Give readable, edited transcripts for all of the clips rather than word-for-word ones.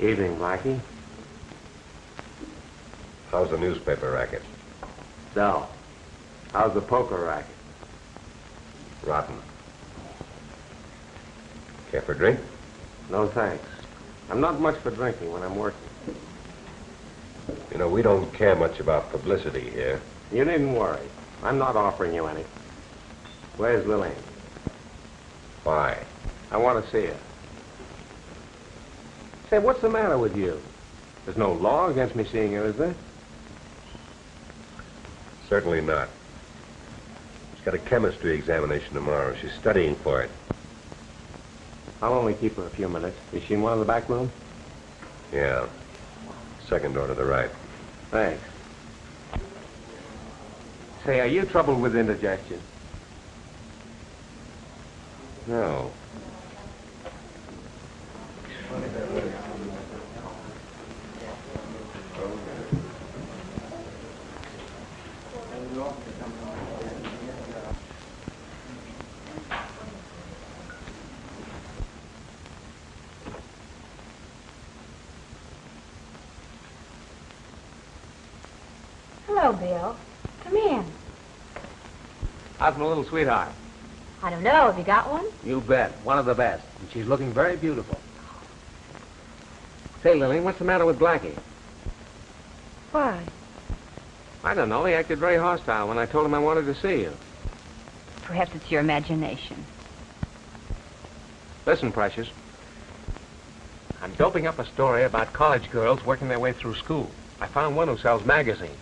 Evening, Blackie. How's the newspaper racket? Dull. How's the poker racket? Rotten. Care for a drink? No, thanks. I'm not much for drinking when I'm working. You know, we don't care much about publicity here. You needn't worry. I'm not offering you any. Where's Lillian? Why? I want to see her. Say, what's the matter with you? There's no law against me seeing her, is there? Certainly not. She's got a chemistry examination tomorrow. She's studying for it. I'll only keep her a few minutes. Is she in one of the back rooms? Yeah. Second door to the right. Thanks. Say, are you troubled with indigestion? No. Hello, Bill. Come in. How's my little sweetheart? I don't know. Have you got one? You bet. One of the best. And she's looking very beautiful. Say, Lillian, what's the matter with Blackie? Why? I don't know. He acted very hostile when I told him I wanted to see you. Perhaps it's your imagination. Listen, Precious. I'm doping up a story about college girls working their way through school. I found one who sells magazines.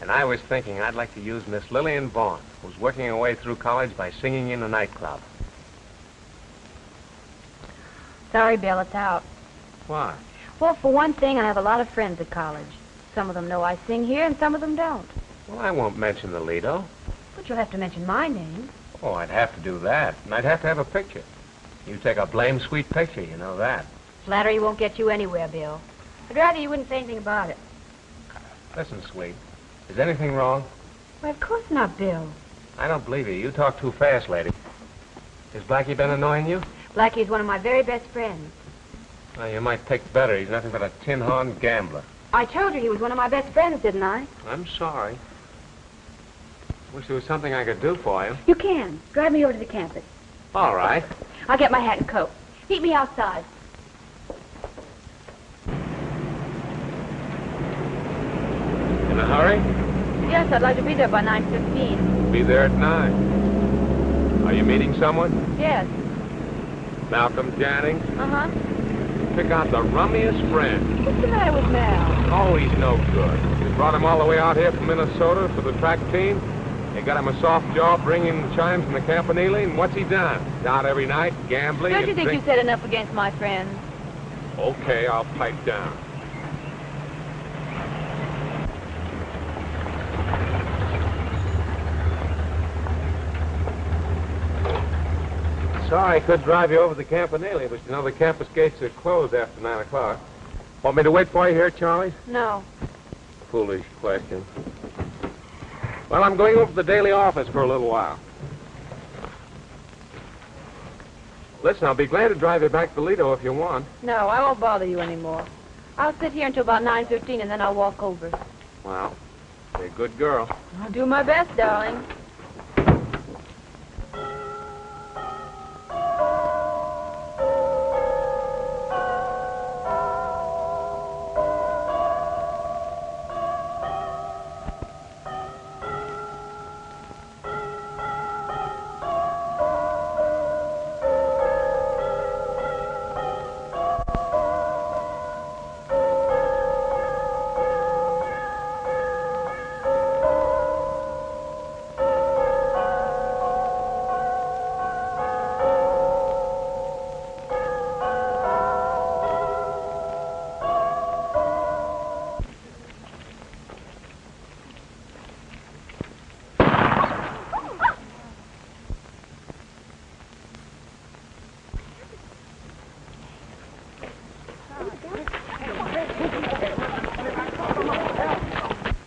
And I was thinking I'd like to use Miss Lillian Voyne, who's working her way through college by singing in a nightclub. Sorry, Bill, it's out. Why? Well, for one thing, I have a lot of friends at college. Some of them know I sing here, and some of them don't. Well, I won't mention the Lido. But you'll have to mention my name. Oh, I'd have to do that. And I'd have to have a picture. You take a blame sweet picture, you know that. Flattery won't get you anywhere, Bill. I'd rather you wouldn't say anything about it. Listen, sweet. Is anything wrong? Why, of course not, Bill. I don't believe you. You talk too fast, lady. Has Blackie been annoying you? Blackie's one of my very best friends. Well, you might pick better. He's nothing but a tin-horn gambler. I told you he was one of my best friends, didn't I? I'm sorry. Wish there was something I could do for you. You can. Drive me over to the campus. All right. I'll get my hat and coat. Meet me outside. In a hurry? Yes, I'd like to be there by 9:15. Be there at 9. Are you meeting someone? Yes. Malcolm Jannings? Uh-huh. Pick out the rummiest friend. What's the matter with Mal? Oh, he's no good. We brought him all the way out here from Minnesota for the track team. They got him a soft job bringing the chimes from the Campanile, and what's he done? He's out every night, gambling. Don't you think you said enough against my friends? Okay, I'll pipe down. Sorry I couldn't drive you over the Campanile, but you know the campus gates are closed after 9 o'clock. Want me to wait for you here, Charlie? No. Foolish question. Well, I'm going over to the Daily Office for a little while. Listen, I'll be glad to drive you back to Lido if you want. No, I won't bother you anymore. I'll sit here until about 9:15 and then I'll walk over. Well, you're a good girl. I'll do my best, darling.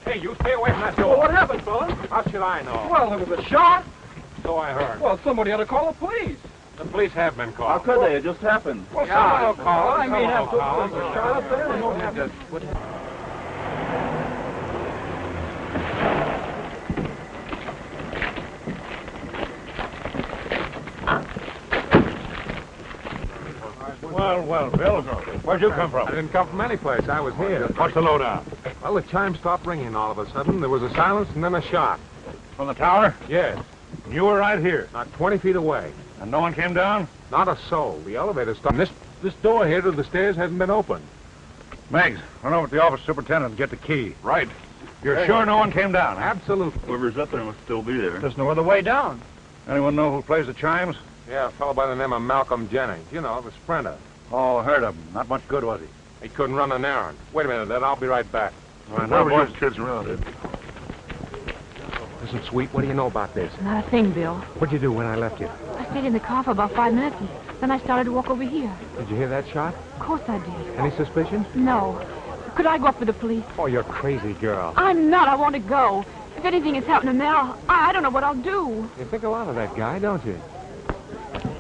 Hey, you stay away from that door. Well, what happened, fella? How should I know? Well, there was a shot. So I heard. Well, somebody ought to call the police. The police have been called. How could they? It just happened. Well, someone will call. I mean, Someone will call. Charlotte there? We don't have to... Well, Bill, where'd you come I from? didn't come from any place. I was here. What's the lowdown? Well, the chime stopped ringing all of a sudden. There was a silence and then a shot. From the tower? Yes, You were right here. not 20 feet away. And no one came down? Not a soul. The elevator stopped. This door here to the stairs hasn't been opened. Meggs, run over to the office superintendent and get the key. Right. You're sure no one came down? Huh? Absolutely. Whoever's up there must still be there. There's no other way down. Anyone know who plays the chimes? Yeah, a fellow by the name of Malcolm Jennings. You know, the sprinter. Oh, heard of him. Not much good, was he? He couldn't run an errand. Wait a minute, Ed. I'll be right back. All right, now, boys. kids around it? Listen, sweet, what do you know about this? Not a thing, Bill. What'd you do when I left you? I stayed in the car for about 5 minutes, and then I started to walk over here. Did you hear that shot? Of course I did. Any suspicions? No. Could I go up with the police? Oh, you're crazy, girl. I'm not. I want to go. If anything has happened to Mel, I don't know what I'll do. You think a lot of that guy, don't you?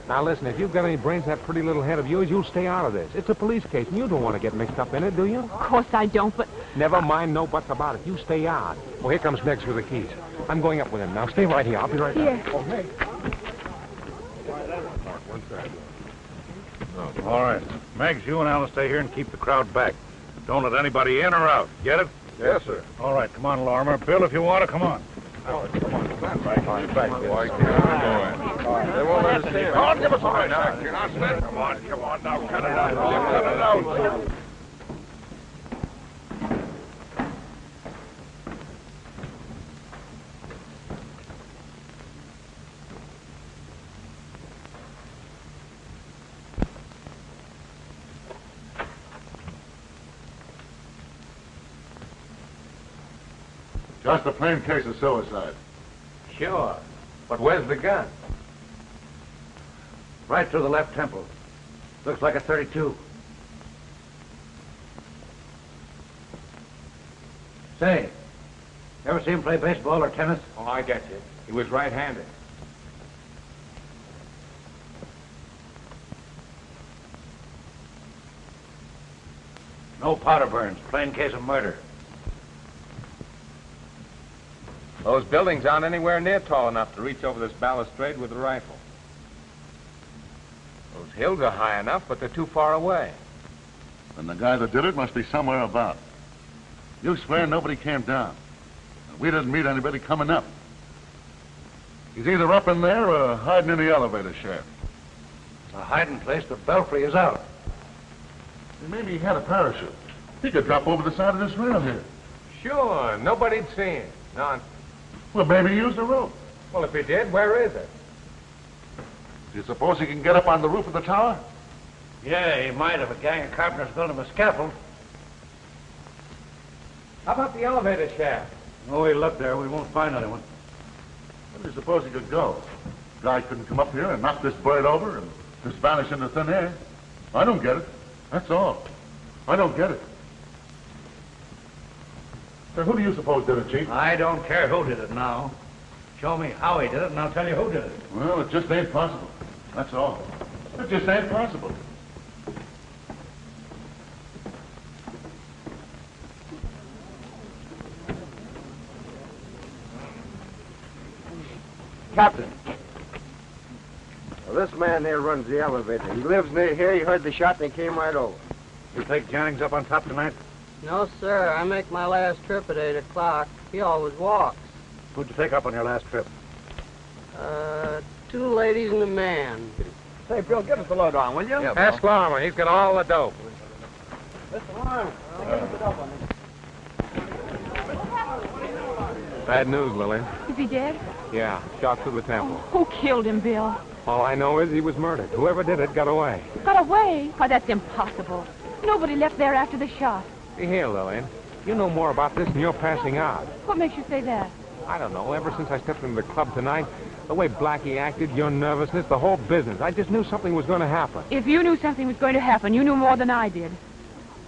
Now, listen, if you've got any brains in that pretty little head of yours, you'll stay out of this. It's a police case, and you don't want to get mixed up in it, do you? Of course I don't, but... Never mind no buts about it. You stay out. Well, here comes Meggs with the keys. I'm going up with him. Now, stay right here. I'll be right back. Here. Oh, Meggs. All right. Meggs, you and Alice stay here and keep the crowd back. Don't let anybody in or out. Get it? Yes, sir. All right, come on, Lorimer. Bill, if you want to, come on. They won't let us in. Come on, give us a right now. You're not spent. Come on now. Cut it out. Cut it out. Just a plain case of suicide. Sure. But where's the gun? Right through the left temple. Looks like a 32. Say, ever see him play baseball or tennis? Oh, I get you. He was right-handed. No powder burns. Plain case of murder. Those buildings aren't anywhere near tall enough to reach over this balustrade with a rifle. Those hills are high enough, but they're too far away. And the guy that did it must be somewhere about. You swear nobody came down. We didn't meet anybody coming up. He's either up in there or hiding in the elevator shaft. It's a hiding place. The belfry is out. Maybe he had a parachute. He could drop over the side of this rail here. Sure, nobody'd seen it. None. Well, maybe he used the rope. Well, if he did, where is it? Do you suppose he can get up on the roof of the tower? Yeah, he might if a gang of carpenters built him a scaffold. How about the elevator shaft? No, we look there. We won't find anyone. Where do you suppose he could go? Guy couldn't come up here and knock this bird over and just vanish into thin air. I don't get it. That's all. I don't get it. So who do you suppose did it, Chief? I don't care who did it now. Show me how he did it, and I'll tell you who did it. Well, it just ain't possible. That's all. It just ain't possible. Captain. Well, this man here runs the elevator. He lives near here. He heard the shot and he came right over. You take Jennings up on top tonight? No, sir. I make my last trip at 8 o'clock. He always walks. Who'd you take up on your last trip? 2 ladies and a man. Say, Bill, give us the lowdown, will you? Yeah, ask Lorimer. He's got all the dope. Mr. Lawrence, give us the dope on this. Bad news, Lillian. Is he dead? Yeah, shot through the temple. Who killed him, Bill? All I know is he was murdered. Whoever did it got away. Got away? Why, that's impossible. Nobody left there after the shot. See here, Lillian. You know more about this than you're passing out. What makes you say that? I don't know. Ever since I stepped into the club tonight, the way Blackie acted, your nervousness, the whole business, I just knew something was going to happen. If you knew something was going to happen, you knew more than I did.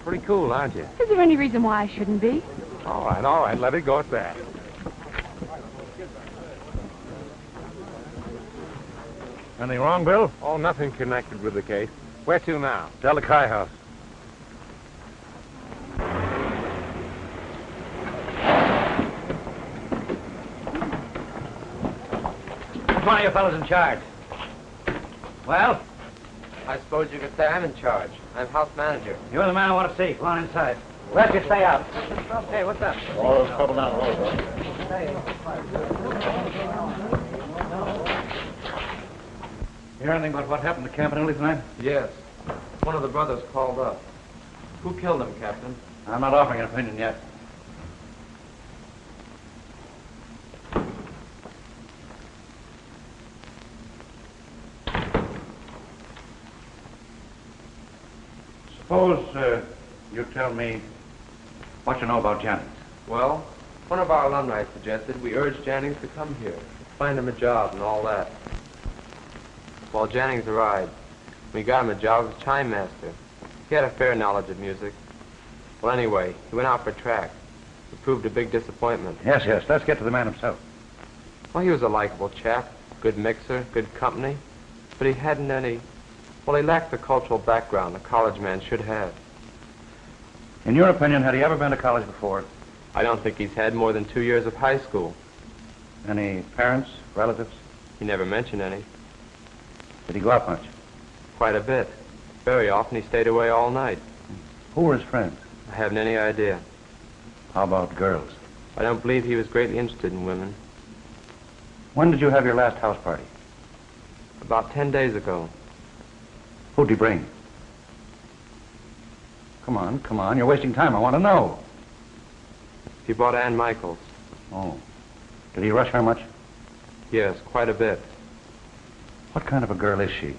Pretty cool, aren't you? Is there any reason why I shouldn't be? All right. Let it go at that. Anything wrong, Bill? Oh, nothing connected with the case. Where to now? Tell the Kai house. Which one of you fellows in charge? Well, I suppose you could say I'm in charge. I'm house manager. you're the man I want to see. Come on inside. Let you stay out. Hey, what's up? All those trouble down the road, You hear anything about what happened to Campanile tonight? Yes. One of the brothers called up. Who killed him, Captain? I'm not offering an opinion yet. Suppose you tell me what you know about Jennings. Well, one of our alumni suggested we urge Jennings to come here, find him a job and all that. Well, Jennings arrived. We got him a job as chime master. He had a fair knowledge of music. Well, anyway, he went out for track. It proved a big disappointment. Yes, yes. Let's get to the man himself. Well, he was a likable chap, good mixer, good company, but he hadn't any... Well, he lacked the cultural background a college man should have. In your opinion, had he ever been to college before? I don't think he's had more than 2 years of high school. Any parents, relatives? He never mentioned any. Did he go out much? Quite a bit. Very often he stayed away all night. Who were his friends? I haven't any idea. How about girls? I don't believe he was greatly interested in women. When did you have your last house party? About 10 days ago. Who'd he bring? Come on. You're wasting time. I want to know. He brought Ann Michaels. Oh. Did he rush her much? Yes, quite a bit. What kind of a girl is she?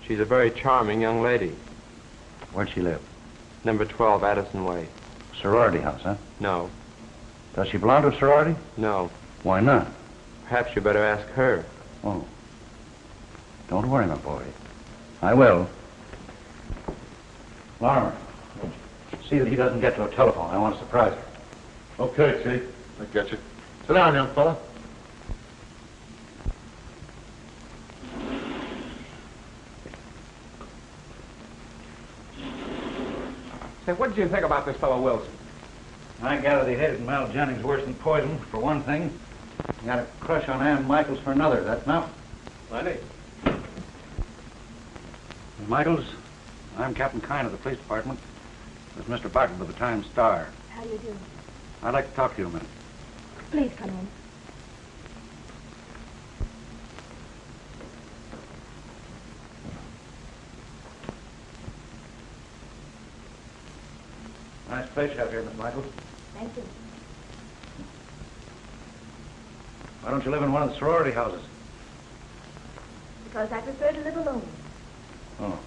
She's a very charming young lady. Where'd she live? Number 12, Addison Way. Sorority house, huh? No. Does she belong to a sorority? No. Why not? Perhaps you better ask her. Oh. Don't worry, my boy. I will. Larimer, see that he doesn't get to a telephone. I want to surprise her. Okay, Chief. I get you. Sit down, young fella. Say, what did you think about this fellow Wilson? I gather they hated Mal Jennings worse than poison, for one thing. He had a crush on Ann Michaels for another. That's enough. Plenty. Miss Michaels, I'm Captain Kyne of the police department. This is Mr. Bartlett of the Times-Star. How you doing? I'd like to talk to you a minute. Please come in. Nice place you have here, Miss Michaels. Thank you. Why don't you live in one of the sorority houses? Because I prefer to live alone. Oh.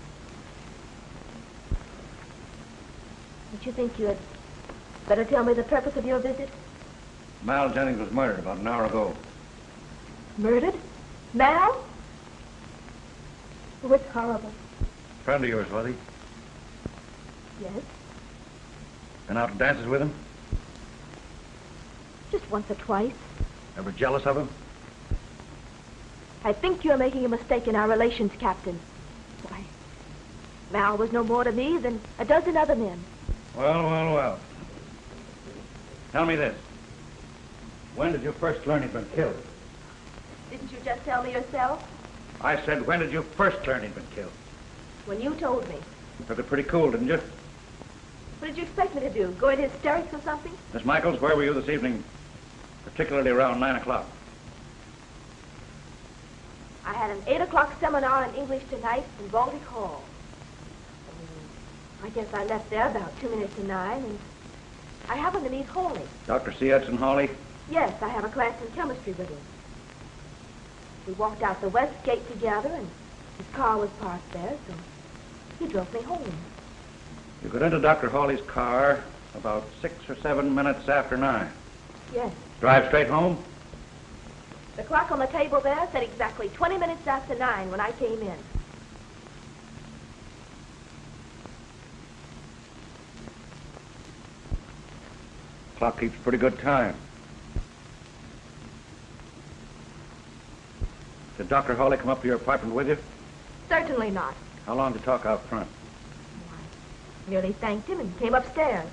Don't you think you had better tell me the purpose of your visit? Mal Jennings was murdered about an hour ago. Murdered? Mal? Oh, it's horrible. Friend of yours, was he? Yes. Been out to dances with him? Just once or twice. Ever jealous of him? I think you're making a mistake in our relations, Captain. Why, Mal was no more to me than a dozen other men. Well. Tell me this. When did you first learn he'd been killed? Didn't you just tell me yourself? I said, when did you first learn he'd been killed? When you told me. You took it pretty cool, didn't you? What did you expect me to do? Go into hysterics or something? Miss Michaels, where were you this evening? Particularly around 9 o'clock. I had an 8 o'clock seminar in English tonight in Baltic Hall. I guess I left there about 2 minutes to 9, and I happened to meet Hawley. Dr. C. Edson Hawley? Yes, I have a class in chemistry with him. We walked out the west gate together, and his car was parked there, so he drove me home. You got into Dr. Hawley's car about 6 or 7 minutes after 9. Yes. Drive straight home? The clock on the table there said exactly 20 minutes after 9 when I came in. Clock keeps pretty good time. Did Dr. Hawley come up to your apartment with you? Certainly not. How long to talk out front? I merely thanked him and came upstairs.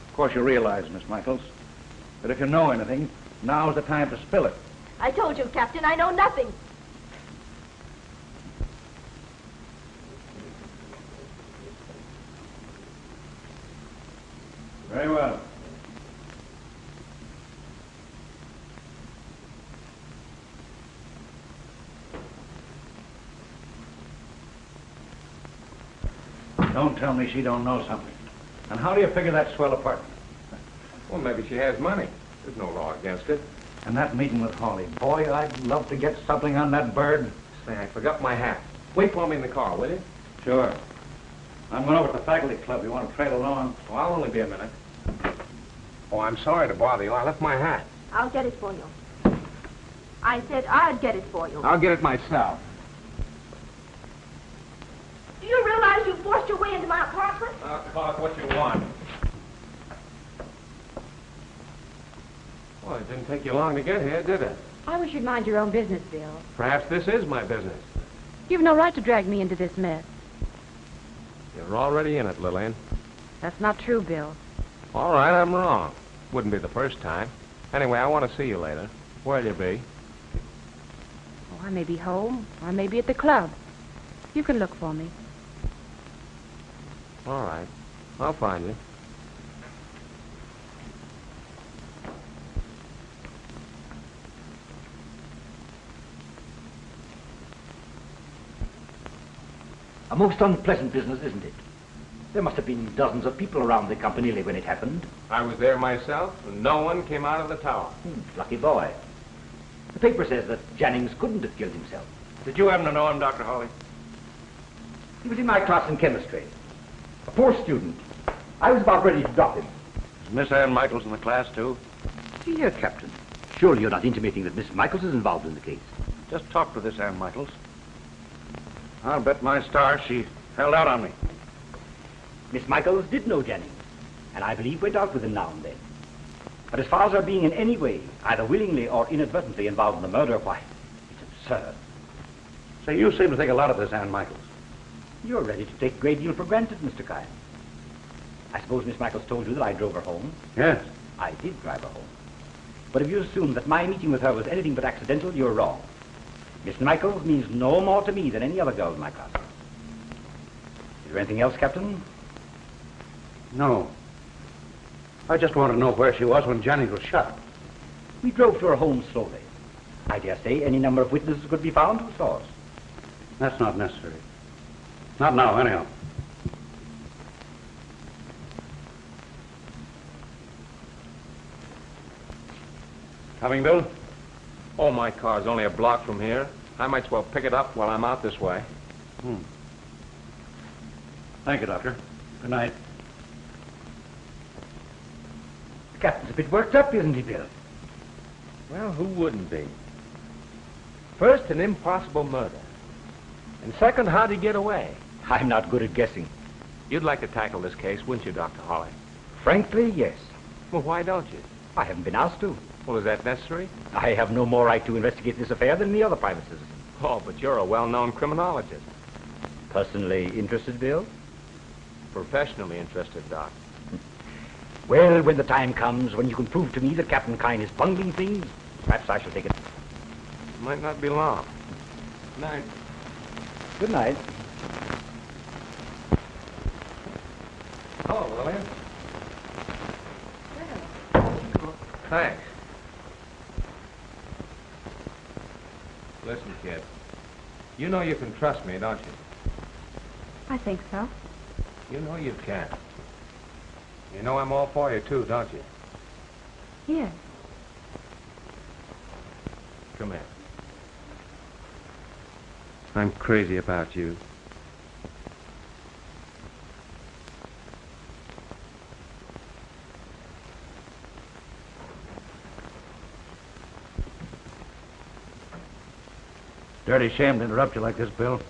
Of course, you realize, Miss Michaels, that if you know anything, now's the time to spill it. I told you, Captain, I know nothing. Very well. Don't tell me she don't know something. And how do you figure that swell apartment? Well, maybe she has money. There's no law against it. And that meeting with Hawley. Boy, I'd love to get something on that bird. Say, I forgot my hat. Wait for me in the car, will you? Sure. I'm going over to the faculty club. You want to trail along? Oh, I'll only be a minute. Oh, I'm sorry to bother you. I left my hat. I'll get it for you. I said I'd get it for you. I'll get it myself. Do you realize you forced your way into my apartment? Clark, what you want? Well, it didn't take you long to get here, did it? I wish you'd mind your own business, Bill. Perhaps this is my business. You've no right to drag me into this mess. You're already in it, Lillian. That's not true, Bill. All right, I'm wrong. Wouldn't be the first time. Anyway, I want to see you later. Where'll you be? Oh, I may be home, or I may be at the club. You can look for me. All right. I'll find you. A most unpleasant business, isn't it? There must have been dozens of people around the Campanile when it happened. I was there myself, and no one came out of the tower. Lucky boy. The paper says that Jennings couldn't have killed himself. Did you happen to know him, Dr. Hawley? He was in my class in chemistry. A poor student. I was about ready to drop him. Is Miss Ann Michaels in the class, too? See here, Captain. Surely you're not intimating that Miss Michaels is involved in the case. Just talk to this Ann Michaels. I'll bet my star she held out on me. Miss Michaels did know Jennings, and I believe went out with him now and then. But as far as her being in any way, either willingly or inadvertently involved in the murder, why, it's absurd. Say, you seem to think a lot of this Ann Michaels. You're ready to take a great deal for granted, Mr. Kyne. I suppose Miss Michaels told you that I drove her home? Yes. I did drive her home. But if you assume that my meeting with her was anything but accidental, you're wrong. Miss Michaels means no more to me than any other girl in my class. Is there anything else, Captain? No. I just want to know where she was when Jennings was shot. We drove to her home slowly. I dare say any number of witnesses could be found who saw us. That's not necessary. Not now, anyhow. Coming, Bill? Oh, my car's only a block from here. I might as well pick it up while I'm out this way. Thank you, Doctor. Good night. The captain's a bit worked up, isn't he, Bill? Well, who wouldn't be? First, an impossible murder. And second, how'd he get away? I'm not good at guessing. You'd like to tackle this case, wouldn't you, Dr. Hawley? Frankly, yes. Well, why don't you? I haven't been asked to. Well, is that necessary? I have no more right to investigate this affair than any other private citizen. Oh, but you're a well-known criminologist. Personally interested, Bill? Professionally interested, Doc. Well, when the time comes when you can prove to me that Captain Kyne is bungling things, perhaps I shall take it. Might not be long. Good night. Good night. Hello, Lillian. Thanks. Listen, kid. You know you can trust me, don't you? I think so. You know you can. You know I'm all for you, too, don't you? Yes. Come here. I'm crazy about you. Dirty shame to interrupt you like this, Bill.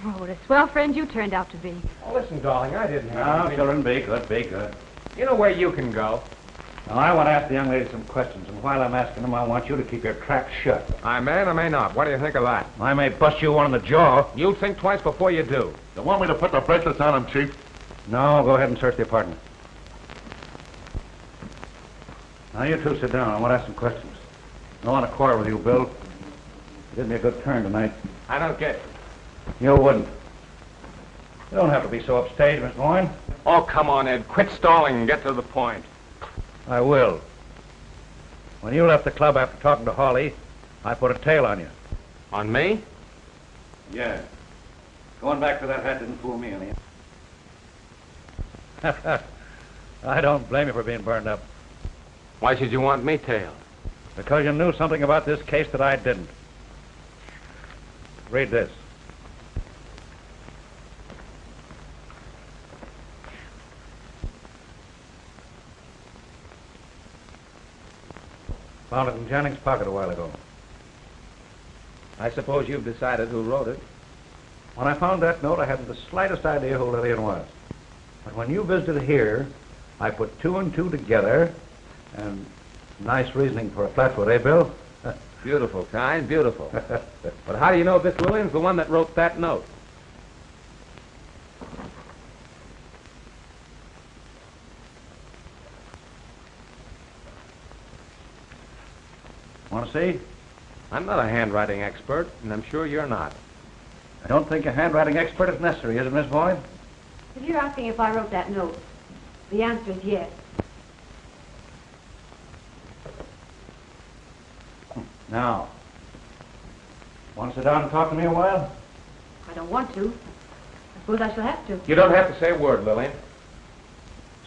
Oh, what a swell friend you turned out to be. Oh, listen, darling, I didn't No, children, be good, be good. You know where you can go? Now, I want to ask the young lady some questions, and while I'm asking them, I want you to keep your trap shut. I may or may not. What do you think of that? I may bust you one in the jaw. You'll think twice before you do. You want me to put the bracelets on him, Chief? No, go ahead and search the apartment. Now, you two sit down. I want to ask some questions. I don't want to quarrel with you, Bill. You did me a good turn tonight. I don't get it. You wouldn't. You don't have to be so upstage, Miss Voyne. Oh, come on, Ed. Quit stalling and get to the point. I will. When you left the club after talking to Hawley, I put a tail on you. On me? Yeah. Going back to that hat didn't fool me any. I don't blame you for being burned up. Why should you want me tailed? Because you knew something about this case that I didn't. Read this. Found it in Janning's pocket a while ago. I suppose you've decided who wrote it. When I found that note, I hadn't the slightest idea who Lillian was. But when you visited here, I put two and two together, and nice reasoning for a flatfoot, eh, Bill? Beautiful, Kyne, beautiful. But how do you know this Lillian's the one that wrote that note? Want to see? I'm not a handwriting expert, and I'm sure you're not. I don't think a handwriting expert is necessary, is it, Miss Voyne? If you're asking if I wrote that note, the answer is yes. Now, want to sit down and talk to me a while? I don't want to. I suppose I shall have to. You don't have to say a word, Lillian.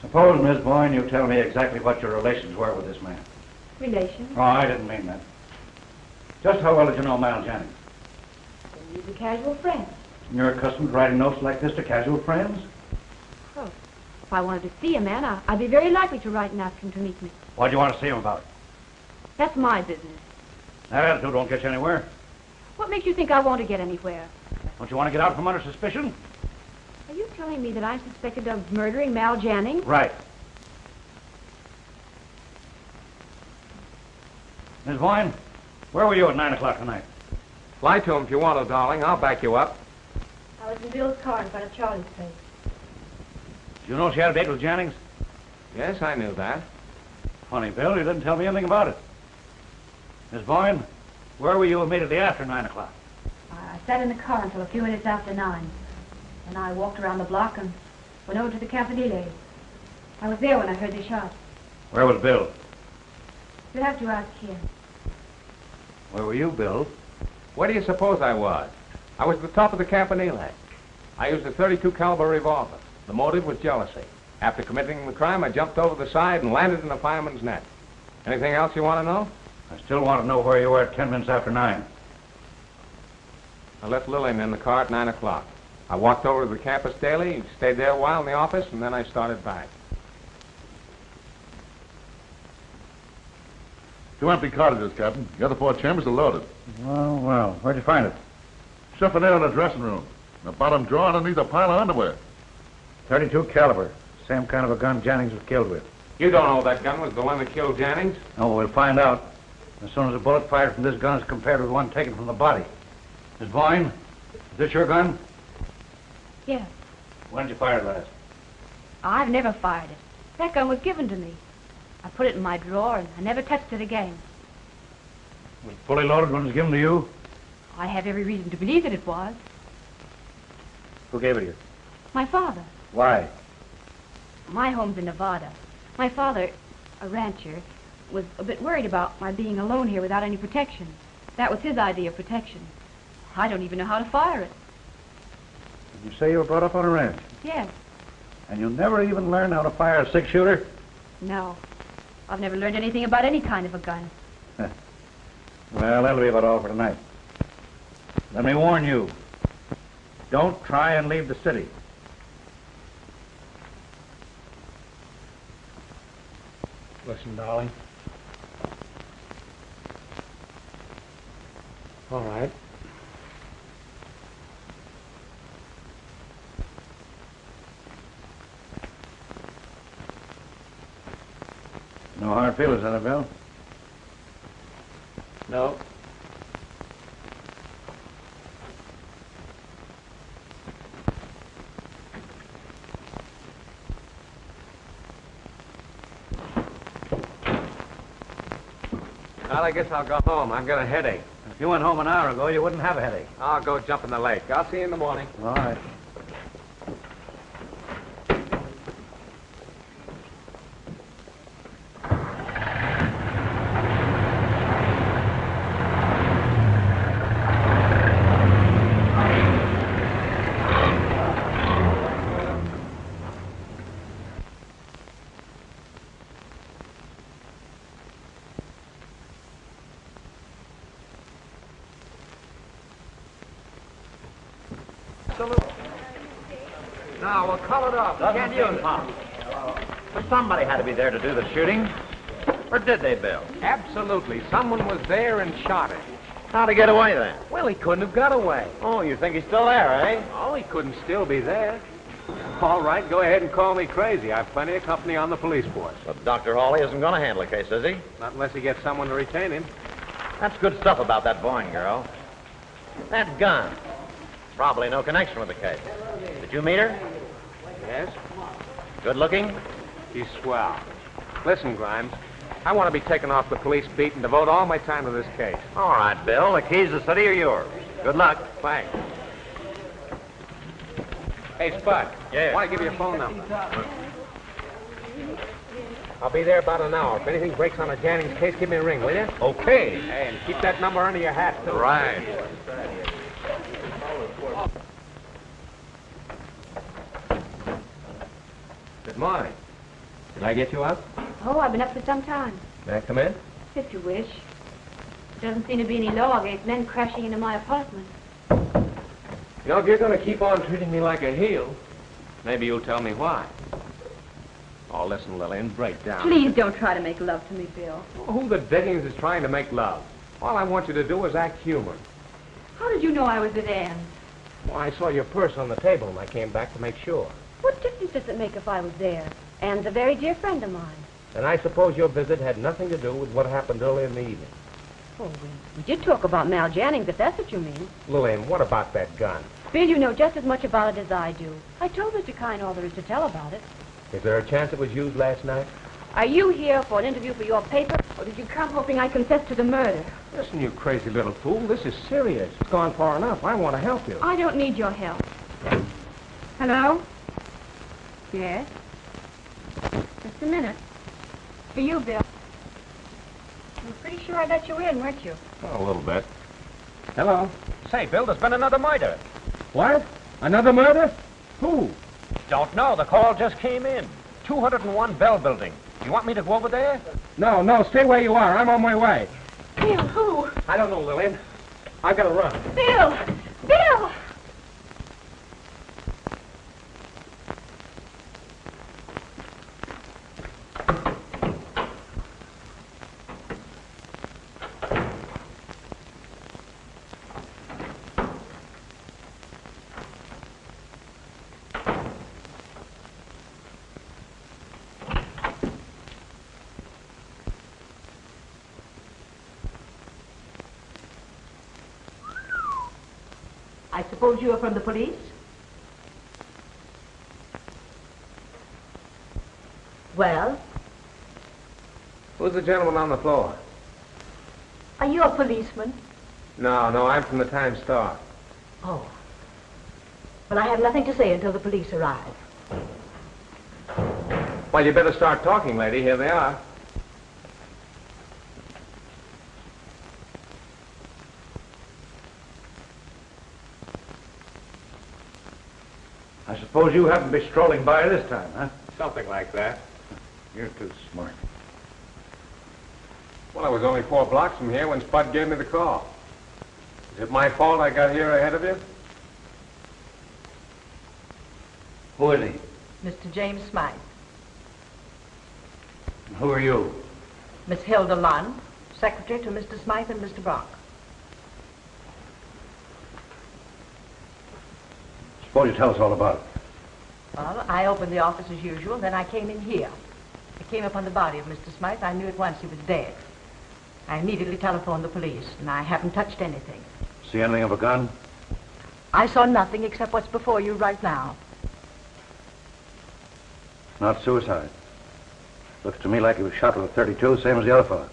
Suppose, Miss Voyne, you tell me exactly what your relations were with this man. Relations? Oh, I didn't mean that. Just how well did you know Mal Jennings? He's a casual friend. You're accustomed to writing notes like this to casual friends? Oh, if I wanted to see a man, I'd be very likely to write and ask him to meet me. What do you want to see him about? That's my business. That attitude don't get you anywhere. What makes you think I want to get anywhere? Don't you want to get out from under suspicion? Are you telling me that I'm suspected of murdering Mal Jannings? Right. Miss Voyne, where were you at 9 o'clock tonight? Lie to him if you want to, darling. I'll back you up. I was in Bill's car in front of Charlie's place. Did you know she had a date with Jennings? Yes, I knew that. Funny, Bill, you didn't tell me anything about it. Miss Voyne, where were you immediately after 9 o'clock? I sat in the car until a few minutes after 9. Then I walked around the block and went over to the Campanile. I was there when I heard the shot. Where was Bill? You'll have to ask him. Where were you, Bill? Where do you suppose I was? I was at the top of the Campanile. I used a .32 caliber revolver. The motive was jealousy. After committing the crime, I jumped over the side and landed in a fireman's net. Anything else you want to know? I still want to know where you were at 10 minutes after 9. I left Lillian in the car at 9 o'clock. I walked over to the campus daily, stayed there a while in the office, and then I started back. 2 empty cottages, Captain. The other 4 chambers are loaded. Well, where'd you find it? Chiffonier in the dressing room. In the bottom drawer underneath a pile of underwear. .32 caliber. Same kind of a gun Jennings was killed with. You don't know that gun was the one that killed Jennings? Oh, we'll find out. As soon as a bullet fired from this gun is compared with one taken from the body. Miss Voyne, is this your gun? Yes. When did you fire it last? I've never fired it. That gun was given to me. I put it in my drawer and I never touched it again. Was it fully loaded when it was given to you? I have every reason to believe that it was. Who gave it to you? My father. Why? My home's in Nevada. My father, a rancher, was a bit worried about my being alone here without any protection. That was his idea of protection. I don't even know how to fire it. Did you say you were brought up on a ranch? Yes. And you never even learned how to fire a 6-shooter? No. I've never learned anything about any kind of a gun. Well, that'll be about all for tonight. Let me warn you. Don't try and leave the city. Listen, darling. All right. No, hard feelings, has it, Bill? No. Well, I guess I'll go home. I've got a headache. If you went home an hour ago, you wouldn't have a headache. I'll go jump in the lake. I'll see you in the morning. All right. Now, we'll call it off. Doesn't seem possible. But somebody had to be there to do the shooting. Or did they, Bill? Absolutely. Someone was there and shot him. How'd he get away then? Well, he couldn't have got away. Oh, you think he's still there, eh? Oh, he couldn't still be there. All right, go ahead and call me crazy. I've plenty of company on the police force. But Dr. Hawley isn't going to handle the case, is he? Not unless he gets someone to retain him. That's good stuff about that Voyne girl. That gun. Probably no connection with the case. Did you meet her? Yes? Good looking? She's swell. Listen, Grimes, I want to be taken off the police beat and devote all my time to this case. All right, Bill. The keys to the city are yours. Good luck. Thanks. Hey, Spud. Yeah? I want to give you a phone number. I'll be there about an hour. If anything breaks on a Jannings case, give me a ring, will you? Okay. Hey, and keep that number under your hat, too. Right. Good morning. Did I get you up? Oh, I've been up for some time, May I come in? if you wish. There doesn't seem to be any law against men crashing into my apartment. You know, if you're going to keep on treating me like a heel, maybe you'll tell me why. Oh, listen, Lillian, break down. Please don't try to make love to me, Bill. Who the diggings is trying to make love? All I want you to do is act human. How did you know I was at Ann's? Well, I saw your purse on the table, and I came back to make sure. What difference does it make if I was there? Ann's a very dear friend of mine. And I suppose your visit had nothing to do with what happened early in the evening. Oh, we did talk about Mal Jannings, if that's what you mean. Lillian, what about that gun? Bill, you know just as much about it as I do. I told Mr. Kyne all there is to tell about it. Is there a chance it was used last night? Are you here for an interview for your paper, or did you come hoping I confess to the murder? Listen, you crazy little fool. This is serious. It's gone far enough. I want to help you. I don't need your help. Hello? Yes? Just a minute. For you, Bill. You were pretty sure I let you in, weren't you? Oh, a little bit. Hello? Say, Bill, there's been another murder. What? Another murder? Who? Don't know. The call just came in. 201 Bell Building. You want me to go over there? No, stay where you are. I'm on my way. Bill, who? I don't know, Lillian. I've got to run. Bill! Bill! I suppose you are from the police? Well, Who's the gentleman on the floor? are you a policeman? No, I'm from the Times-Star. Oh. Well, I have nothing to say until the police arrive. Well, you better start talking, lady. Here they are. I suppose you haven't been strolling by this time, huh? Something like that. You're too smart. Well, I was only 4 blocks from here when Spud gave me the call. Is it my fault I got here ahead of you? Who is he? Mr. James Smythe. And who are you? Miss Hilda Lunn, secretary to Mr. Smythe and Mr. Brock. Suppose you tell us all about it. Well, I opened the office as usual, then I came in here. I came upon the body of Mr. Smythe. I knew at once he was dead. I immediately telephoned the police, and I haven't touched anything. See anything of a gun? I saw nothing except what's before you right now. Not suicide. Looks to me like he was shot with a .32, same as the other fellow.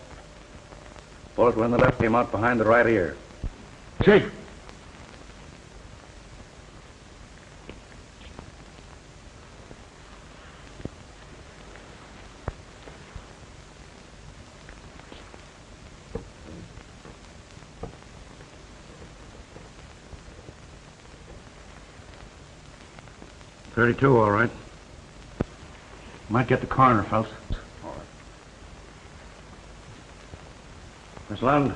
Bullet when the left came out behind the right ear. Chief! .32, all right. Might get the coroner, Phelps. All right. Miss Lund,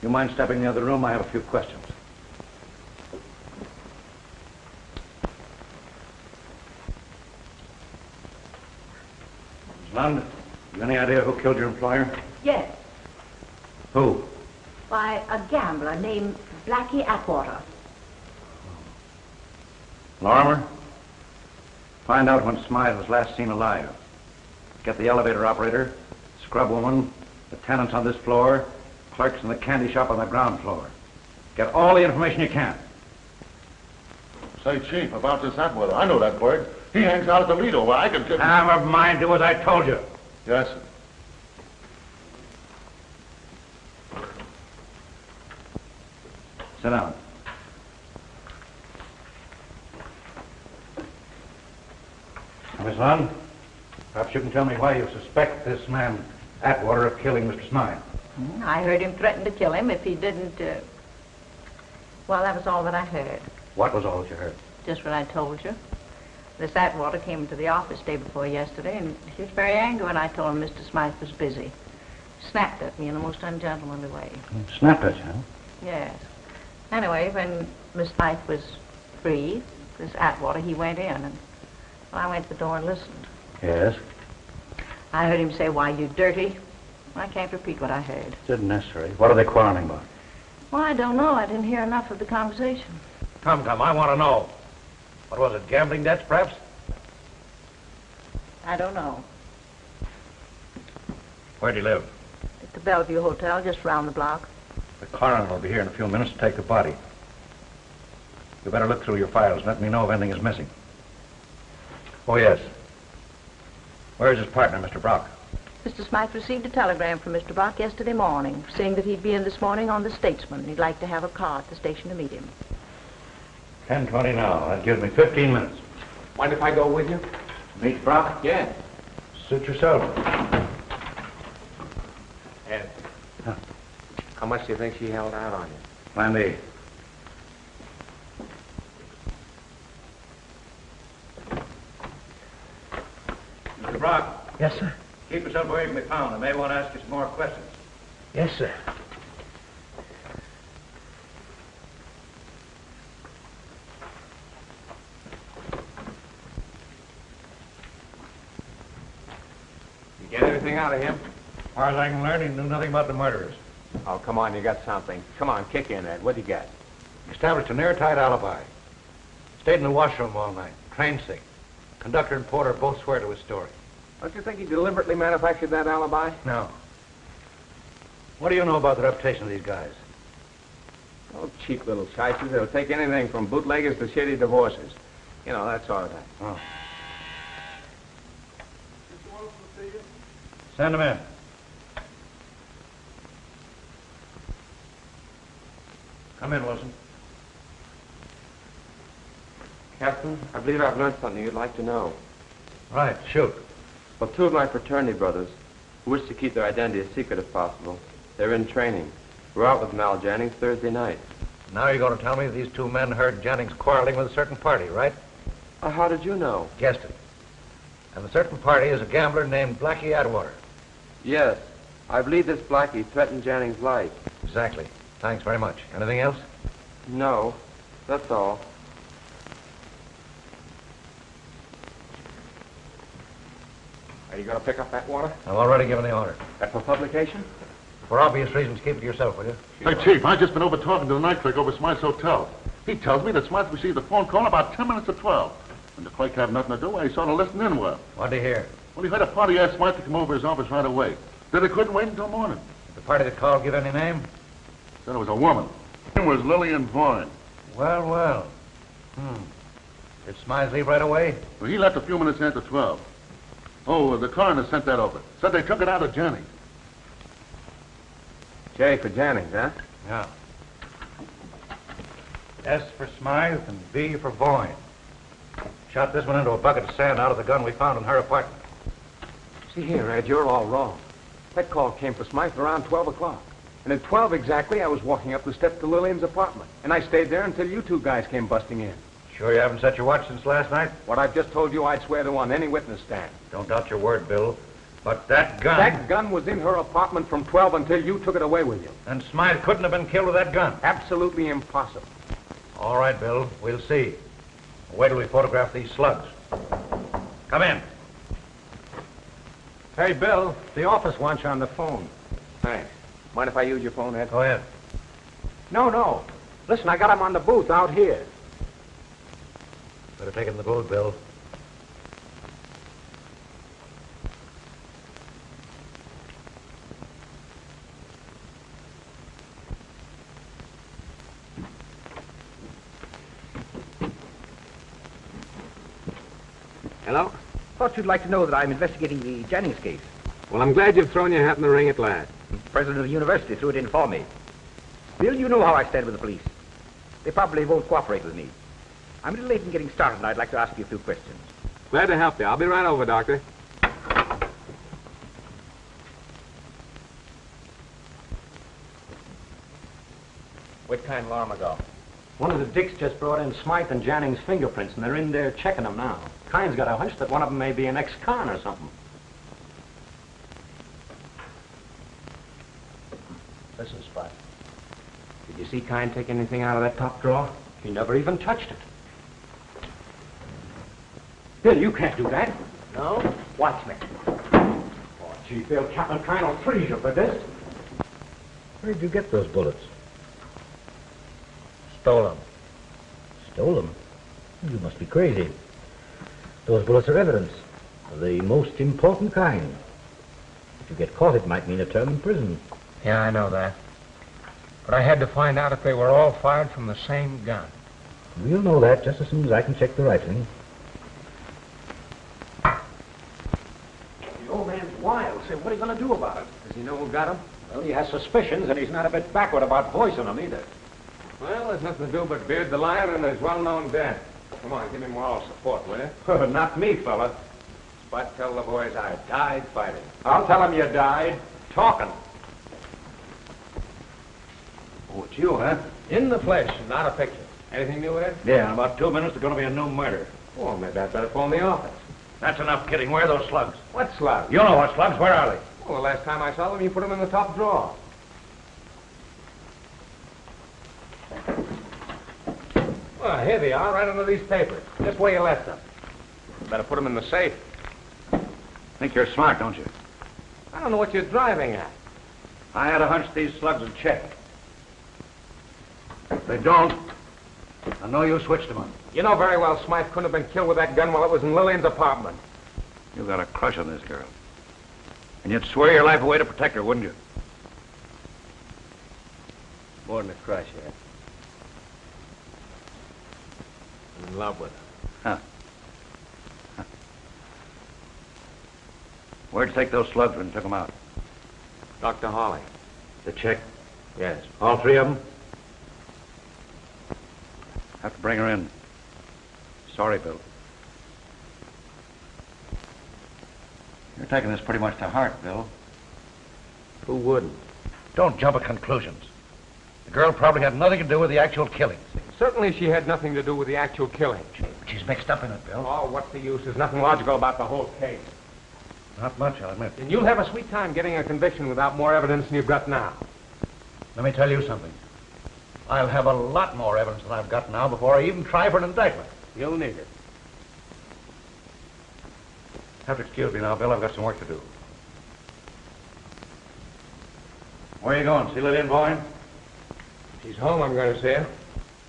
you mind stepping in the other room? I have a few questions. Miss Lund, you any idea who killed your employer? Yes. Who? By a gambler named Blackie Atwater. Lorimer? Find out when Smythe was last seen alive. Get the elevator operator, scrub woman, the tenants on this floor, clerks in the candy shop on the ground floor. Get all the information you can. Say, Chief, about this Atwater. I know that bird. He hangs out at the Lido where I can get... Never mind. Do as I told you. Yes, sir. Sit down. Miss Lund, perhaps you can tell me why you suspect this man, Atwater, of killing Mr. Smythe. I heard him threaten to kill him if he didn't, Well, that was all that I heard. What was all that you heard? Just what I told you. This Atwater came into the office day before yesterday, and he was very angry when I told him Mr. Smythe was busy. Snapped at me in the most ungentlemanly way. Snapped at you, huh? Yes. Anyway, when Miss Smythe was free, this Atwater, he went in, and I went to the door and listened. Yes? I heard him say, "Why, you dirty." I can't repeat what I heard. It isn't necessary. What are they quarreling about? Well, I don't know. I didn't hear enough of the conversation. Come, I want to know. What was it, gambling debts, perhaps? I don't know. Where do you live? At the Bellevue Hotel, just round the block. The coroner will be here in a few minutes to take the body. You better look through your files and let me know if anything is missing. Oh, yes. Where is his partner, Mr. Brock? Mr. Smythe received a telegram from Mr. Brock yesterday morning, saying that he'd be in this morning on the Statesman, and he'd like to have a car at the station to meet him. 10:20 now. That gives me 15 minutes. Mind if I go with you? Meet Brock? Yeah. Suit yourself. Ed. Huh. How much do you think she held out on you? Plan B. Mr. Brock. Yes, sir. Keep yourself away from the pound. I may want to ask you some more questions. Yes, sir. You get anything out of him? As far as I can learn, he knew nothing about the murderers. Oh, come on, you got something. Come on, kick in, Ed. What do you got? Established an airtight alibi. Stayed in the washroom all night. Train sick. Conductor and porter both swear to his story. Don't you think he deliberately manufactured that alibi? No. What do you know about the reputation of these guys? Oh, cheap little shysters. They'll take anything from bootleggers to shitty divorces. You know, that sort of thing. Oh. Send him in. Come in, Wilson. Captain, I believe I've learned something you'd like to know. Right, shoot. Well, two of my fraternity brothers, who wish to keep their identity a secret if possible, they're in training. We're out with Mal Jennings Thursday night. Now you're going to tell me these two men heard Jennings quarreling with a certain party, right? How did you know? Guessed it. And the certain party is a gambler named Blackie Atwater. Yes. I believe this Blackie threatened Jennings' life. Exactly. Thanks very much. Anything else? No. That's all. Are you going to pick up that water? I've already given the order. That for publication? For obvious reasons, keep it to yourself, will you? Hey, Chief, I've just been over talking to the night clerk over at Smythe's hotel. He tells me that Smythe received a phone call about 10 minutes to 12. When the clerk had nothing to do, he sort of listened in well. What'd he hear? Well, he had a party asked Smythe to come over his office right away. Then he couldn't wait until morning. Did the party that called give any name? Said it was a woman. It was Lillian Voyne. Well, well. Did Smythe leave right away? Well, he left a few minutes after 12. Oh, the coroner sent that over. Said they took it out of Jennings. J for Jennings, huh? Yeah. S for Smythe and B for Voyne. Shot this one into a bucket of sand out of the gun we found in her apartment. See here, Ed, you're all wrong. That call came for Smythe around 12 o'clock. And at 12 exactly, I was walking up the steps to Lillian's apartment. And I stayed there until you two guys came busting in. Sure you haven't set your watch since last night? What I've just told you, I'd swear to on any witness stand. Don't doubt your word, Bill. But that gun... That gun was in her apartment from 12 until you took it away with you. And Smythe couldn't have been killed with that gun. Absolutely impossible. All right, Bill. We'll see. Wait till we photograph these slugs. Come in. Hey, Bill, the office wants you on the phone. Thanks. Mind if I use your phone, Ed? Go ahead. No. Listen, I got him on the booth out here. Better take it in the boat, Bill. Hello? Thought you'd like to know that I'm investigating the Jennings case. Well, I'm glad you've thrown your hat in the ring at last. The president of the university threw it in for me. Bill, you know how I stand with the police. They probably won't cooperate with me. I'm a little late in getting started, and I'd like to ask you a few questions. Glad to help you. I'll be right over, Doctor. What kind of alarm ago? One of the dicks just brought in Smythe and Janning's fingerprints, and they're in there checking them now. Kyne's got a hunch that one of them may be an ex-con or something. Listen, Spot. Did you see Kyne take anything out of that top drawer? He never even touched it. Bill, you can't do that. No? Watch me. Oh, gee, Bill, Captain Kyne will freeze you for this. Where did you get those bullets? Stole them. Stole them? You must be crazy. Those bullets are evidence of the most important kind. If you get caught, it might mean a term in prison. Yeah, I know that. But I had to find out if they were all fired from the same gun. We'll know that just as soon as I can check the rifling. The old man's wild. Say, what are you going to do about it? Does he know who got him? Well, he has suspicions, and he's not a bit backward about voicing them either. Well, there's nothing to do but beard the lion and his well-known death. Come on, give me moral support, will you? Not me, fella. Spot, tell the boys I died fighting. I'll tell them you died talking. Oh, it's you, huh? In the flesh, not a picture. Anything new, Ed? Yeah, in about 2 minutes, there's going to be a new murder. Oh, maybe I'd better phone the office. That's enough kidding. Where are those slugs? What slugs? You know what slugs. Where are they? Well, the last time I saw them, you put them in the top drawer. Well, here they are, right under these papers. Just where you left them. Better put them in the safe. Think you're smart, don't you? I don't know what you're driving at. I had a hunch these slugs would check. If they don't, I know you switched them on. You know very well Smythe couldn't have been killed with that gun while it was in Lillian's apartment. You got a crush on this girl. And you'd swear your life away to protect her, wouldn't you? More than a crush, yeah. I'm in love with her. Huh. Where'd you take those slugs when you took them out? Dr. Hawley. The check? Yes. All three of them? Have to bring her in. Sorry, Bill. You're taking this pretty much to heart, Bill. Who wouldn't? Don't jump at conclusions. The girl probably had nothing to do with the actual killings. Certainly she had nothing to do with the actual killing. But she's mixed up in it, Bill. Oh, what's the use? There's nothing logical about the whole case. Not much, I'll admit. And you'll have a sweet time getting a conviction without more evidence than you've got now. Let me tell you something. I'll have a lot more evidence than I've got now before I even try for an indictment. You'll need it. Have to excuse me now, Bill. I've got some work to do. Where are you going? See Lillian Voyne? She's home, I'm going to say.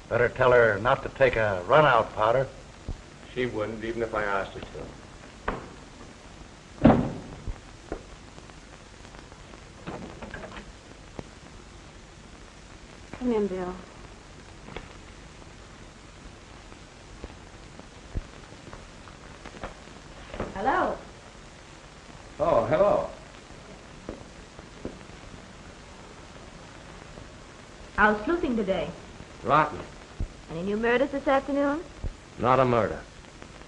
Better tell her not to take a run-out powder. She wouldn't, even if I asked her to. Come in, Bill. Hello. Oh, hello. How's sleuthing today? Rotten. Any new murders this afternoon? Not a murder.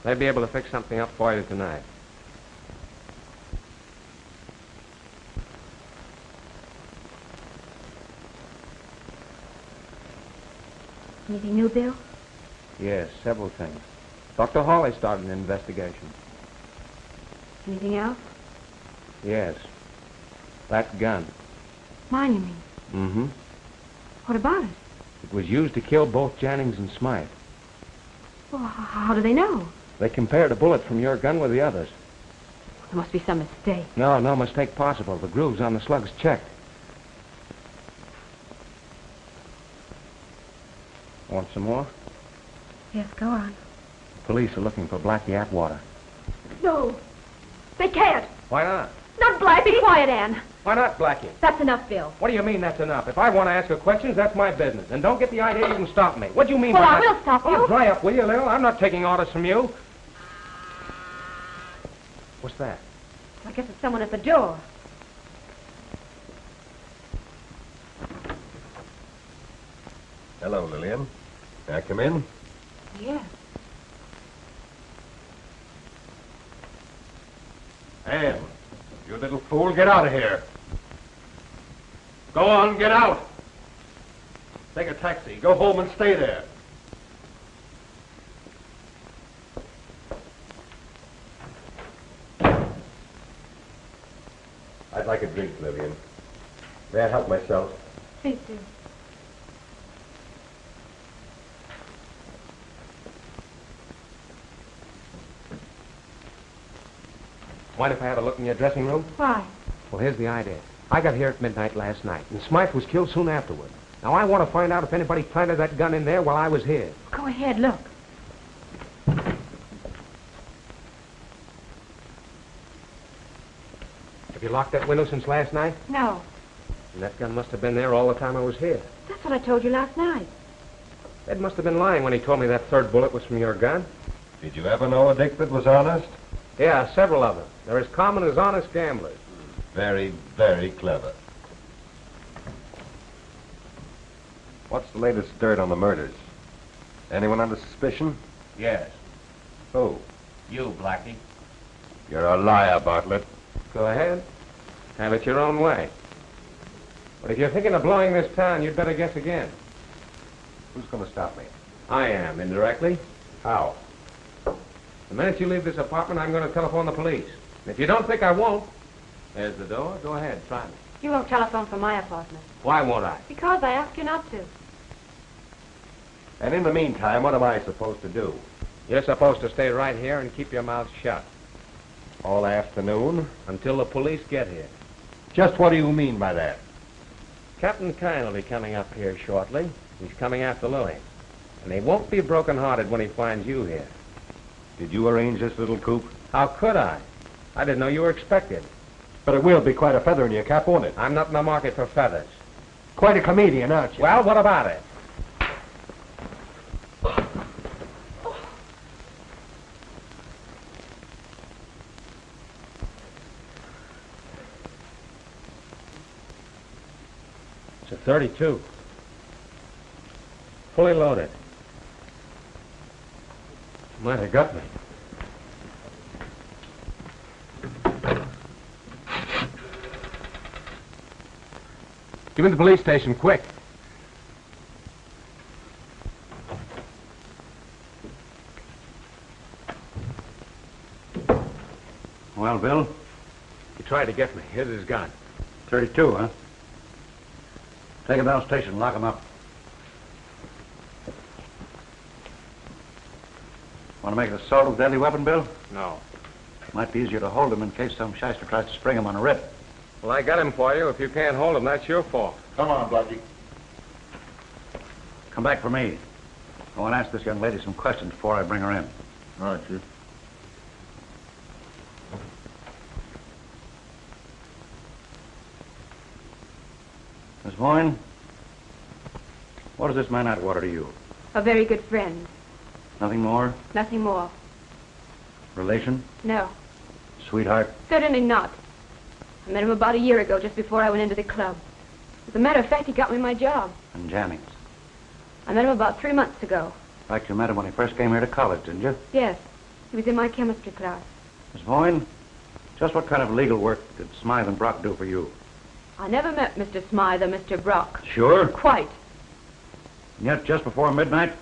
They'd be able to fix something up for you tonight. Anything new, Bill? Yes, several things. Dr. Hawley started an investigation. Anything else? Yes. That gun. Mine, you mean? Mm-hmm. What about it? It was used to kill both Jennings and Smythe. Well, how do they know? They compared a bullet from your gun with the others. There must be some mistake. No mistake possible. The grooves on the slugs checked. Want some more? Yes, go on. Police are looking for Blackie Atwater. No. They can't. Why not? Not Blackie. Be quiet, Anne. Why not, Blackie? That's enough, Bill. What do you mean that's enough? If I want to ask her questions, that's my business. And don't get the idea you can stop me. What do you mean Well, by I that? will stop you. Oh, dry up, will you, Lil? I'm not taking orders from you. What's that? I guess it's someone at the door. Hello, Lillian. May I come in? Yeah. Anne, you little fool, get out of here. Go on, get out. Take a taxi. Go home and stay there. I'd like a drink, Lillian. May I help myself? Please do. Mind if I have a look in your dressing room? Why? Well, here's the idea. I got here at midnight last night, and Smythe was killed soon afterward. Now, I want to find out if anybody planted that gun in there while I was here. Go ahead, look. Have you locked that window since last night? No. And that gun must have been there all the time I was here. That's what I told you last night. Ed must have been lying when he told me that third bullet was from your gun. Did you ever know a Dick that was honest? Yeah, several of them. They're as common as honest gamblers. Very, very clever. What's the latest dirt on the murders? Anyone under suspicion? Yes. Who? You, Blackie. You're a liar, Bartlett. Go ahead. Have it your own way. But if you're thinking of blowing this town, you'd better guess again. Who's going to stop me? I am, indirectly. How? The minute you leave this apartment, I'm going to telephone the police. And if you don't think I won't, there's the door. Go ahead, try me. You won't telephone from my apartment. Why won't I? Because I asked you not to. And in the meantime, what am I supposed to do? You're supposed to stay right here and keep your mouth shut. All afternoon? Until the police get here. Just what do you mean by that? Captain Kyne will be coming up here shortly. He's coming after Lillian. And he won't be broken-hearted when he finds you here. Did you arrange this little coup? How could I? I didn't know you were expected. But it will be quite a feather in your cap, won't it? I'm not in the market for feathers. Quite a comedian, aren't you? Well, what about it? It's a 32. Fully loaded. Might have got me. Give me the police station, quick. Well, Bill? He tried to get me. Here's his gun. 32, huh? Take him down station, lock him up. Want to make an assault with a deadly weapon, Bill? No. Might be easier to hold him in case some shyster tries to spring him on a rip. Well, I got him for you. If you can't hold him, that's your fault. Come on, Blackie. Come back for me. I want to ask this young lady some questions before I bring her in. All right, Chief. Miss Voyne, What is this man Atwater to you? A very good friend. Nothing more? Nothing more. Relation? No. Sweetheart? Certainly not. I met him about a year ago, just before I went into the club. As a matter of fact, he got me my job. And Jennings? I met him about 3 months ago. In fact, you met him when he first came here to college, didn't you? Yes. He was in my chemistry class. Miss Voyne, just what kind of legal work did Smythe and Brock do for you? I never met Mr. Smythe or Mr. Brock. Sure? Quite. And yet, just before midnight,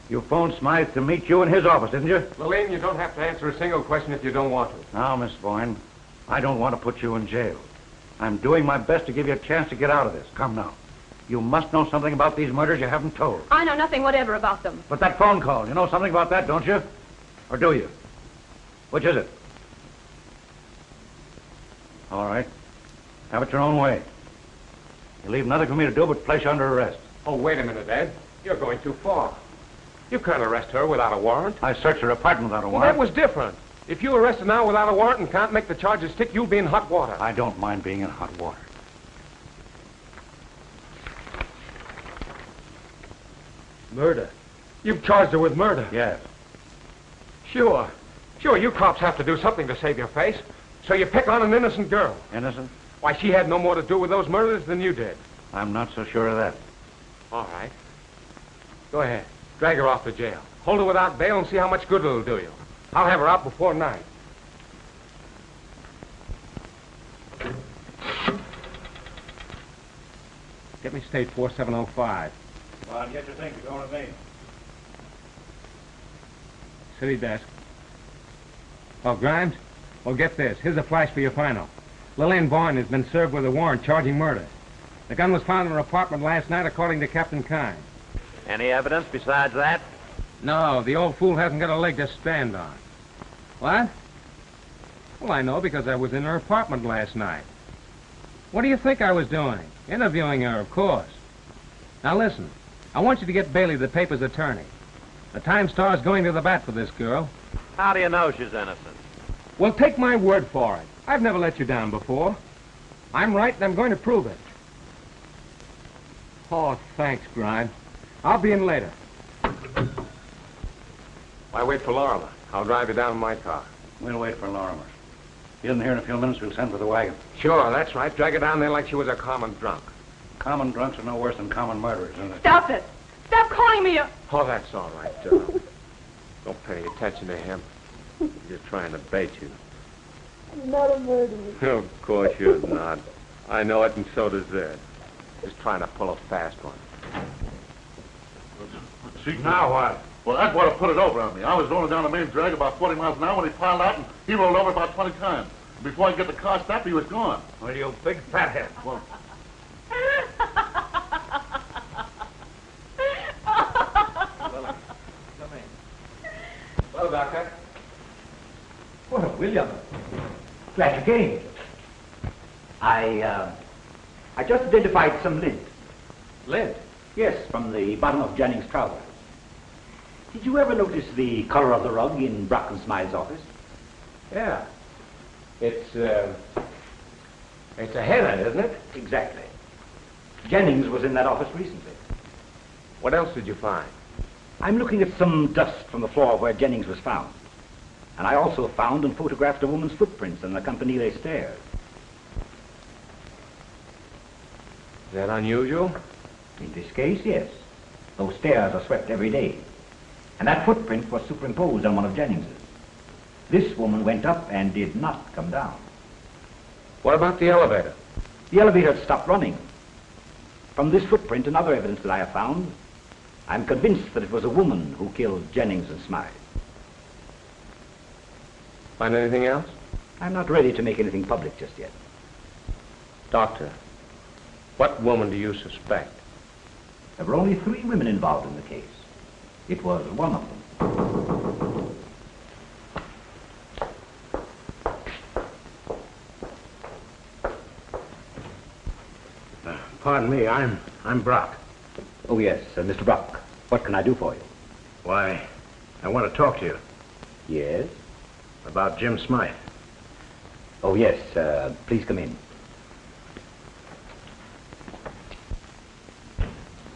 you phoned Smythe to meet you in his office, didn't you? Lillian, you don't have to answer a single question if you don't want to. Now, Miss Voyne, I don't want to put you in jail. I'm doing my best to give you a chance to get out of this. Come now. You must know something about these murders you haven't told. I know nothing whatever about them. But that phone call, you know something about that, don't you? Or do you? Which is it? All right. Have it your own way. You leave nothing for me to do but place you under arrest. Oh, wait a minute, Ed. You're going too far. You can't arrest her without a warrant. I searched her apartment without a Well, warrant. that was different. If you arrest her now without a warrant and can't make the charges stick, you'll be in hot water. I don't mind being in hot water. Murder? You've charged her with murder? Yes. Sure. Sure, you cops have to do something to save your face. So you pick on an innocent girl. Innocent? Why, she had no more to do with those murders than you did. I'm not so sure of that. All right. Go ahead. Drag her off to jail. Hold her without bail and see how much good it'll do you. I'll have her out before night. Get me state 4705. Well, get your things going with me. City desk. Oh, Grimes? Well, get this. Here's a flash for your final. Lillian Voyne has been served with a warrant charging murder. The gun was found in her apartment last night, according to Captain Kyne. Any evidence besides that? No, the old fool hasn't got a leg to stand on. What? Well, I know because I was in her apartment last night. What do you think I was doing? Interviewing her, of course. Now listen, I want you to get Bailey, the paper's attorney. The Time-Star's going to the bat for this girl. How do you know she's innocent? Well, take my word for it. I've never let you down before. I'm right, and I'm going to prove it. Oh, thanks, Grimes. I'll be in later. Why wait for Lorimer? I'll drive you down in my car. We'll wait for Lorimer. He isn't here in a few minutes. We'll send for the wagon. Sure, that's right. Drag her down there like she was a common drunk. Common drunks are no worse than common murderers, isn't it? Stop it! Stop calling me a... Oh, that's all right, Joe. Don't pay any attention to him. He's just trying to bait you. I'm not a murderer. Of course you're not. I know it, and so does Ed. Just trying to pull a fast one. See, now what? Well, Atwater put it over on me. I was rolling down the main drag about 40 miles an hour when he piled out, and he rolled over about 20 times. Before I could get the car stopped, he was gone. Well, you big fathead. Well, Come in. Hello, Doctor. Well, William, glad you came. I just identified some lint. Lint? Yes, from the bottom of Jennings' trousers. Did you ever notice the color of the rug in Brock and Smythe's office? Yeah. It's a henna, isn't it? Exactly. Jennings was in that office recently. What else did you find? I'm looking at some dust from the floor where Jennings was found. And I also found and photographed a woman's footprints on the Campanile stairs. Is that unusual? In this case, yes. Those stairs are swept every day. And that footprint was superimposed on one of Jennings's. This woman went up and did not come down. What about the elevator? The elevator had stopped running. From this footprint and other evidence that I have found, I'm convinced that it was a woman who killed Jennings and Smythe. Find anything else? I'm not ready to make anything public just yet. Doctor, what woman do you suspect? There were only 3 women involved in the case. It was one of them. Pardon me, I'm Brock. Oh, yes, Mr. Brock. What can I do for you? Why, I want to talk to you Yes? about Jim Smythe. Oh, yes, please come in.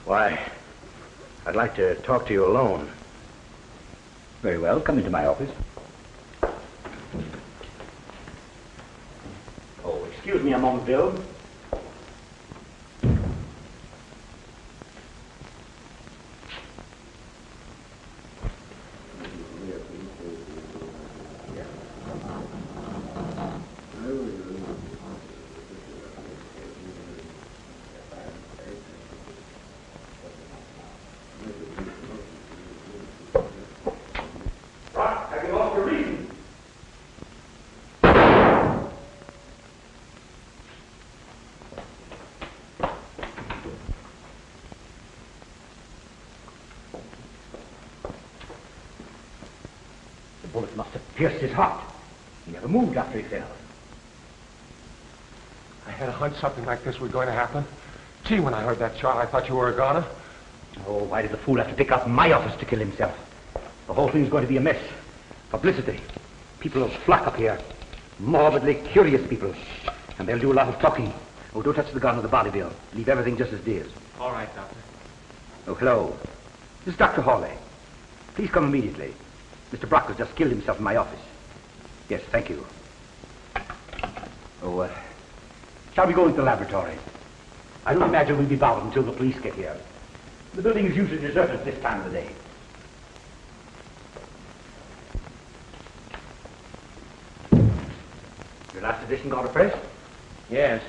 Why, I'd like to talk to you alone. Very well. Come into my office. Oh, excuse me a moment, Bill. The bullet must have pierced his heart. He never moved after he fell. I had a hunch something like this was going to happen. Gee, when I heard that shot, I thought you were a goner. Oh, why did the fool have to pick up my office to kill himself? The whole thing's going to be a mess. Publicity. People will flock up here. Morbidly curious people. And they'll do a lot of talking. Oh, don't touch the gun or the body, Bill. Leave everything just as it is. All right, Doctor. Oh, hello. This is Dr. Hawley. Please come immediately. Mr. Brock has just killed himself in my office. Yes, thank you. Oh, shall we go into the laboratory? I don't imagine we'll be bothered until the police get here. The building is usually deserted at this time of the day. Your last edition got a press? Yes.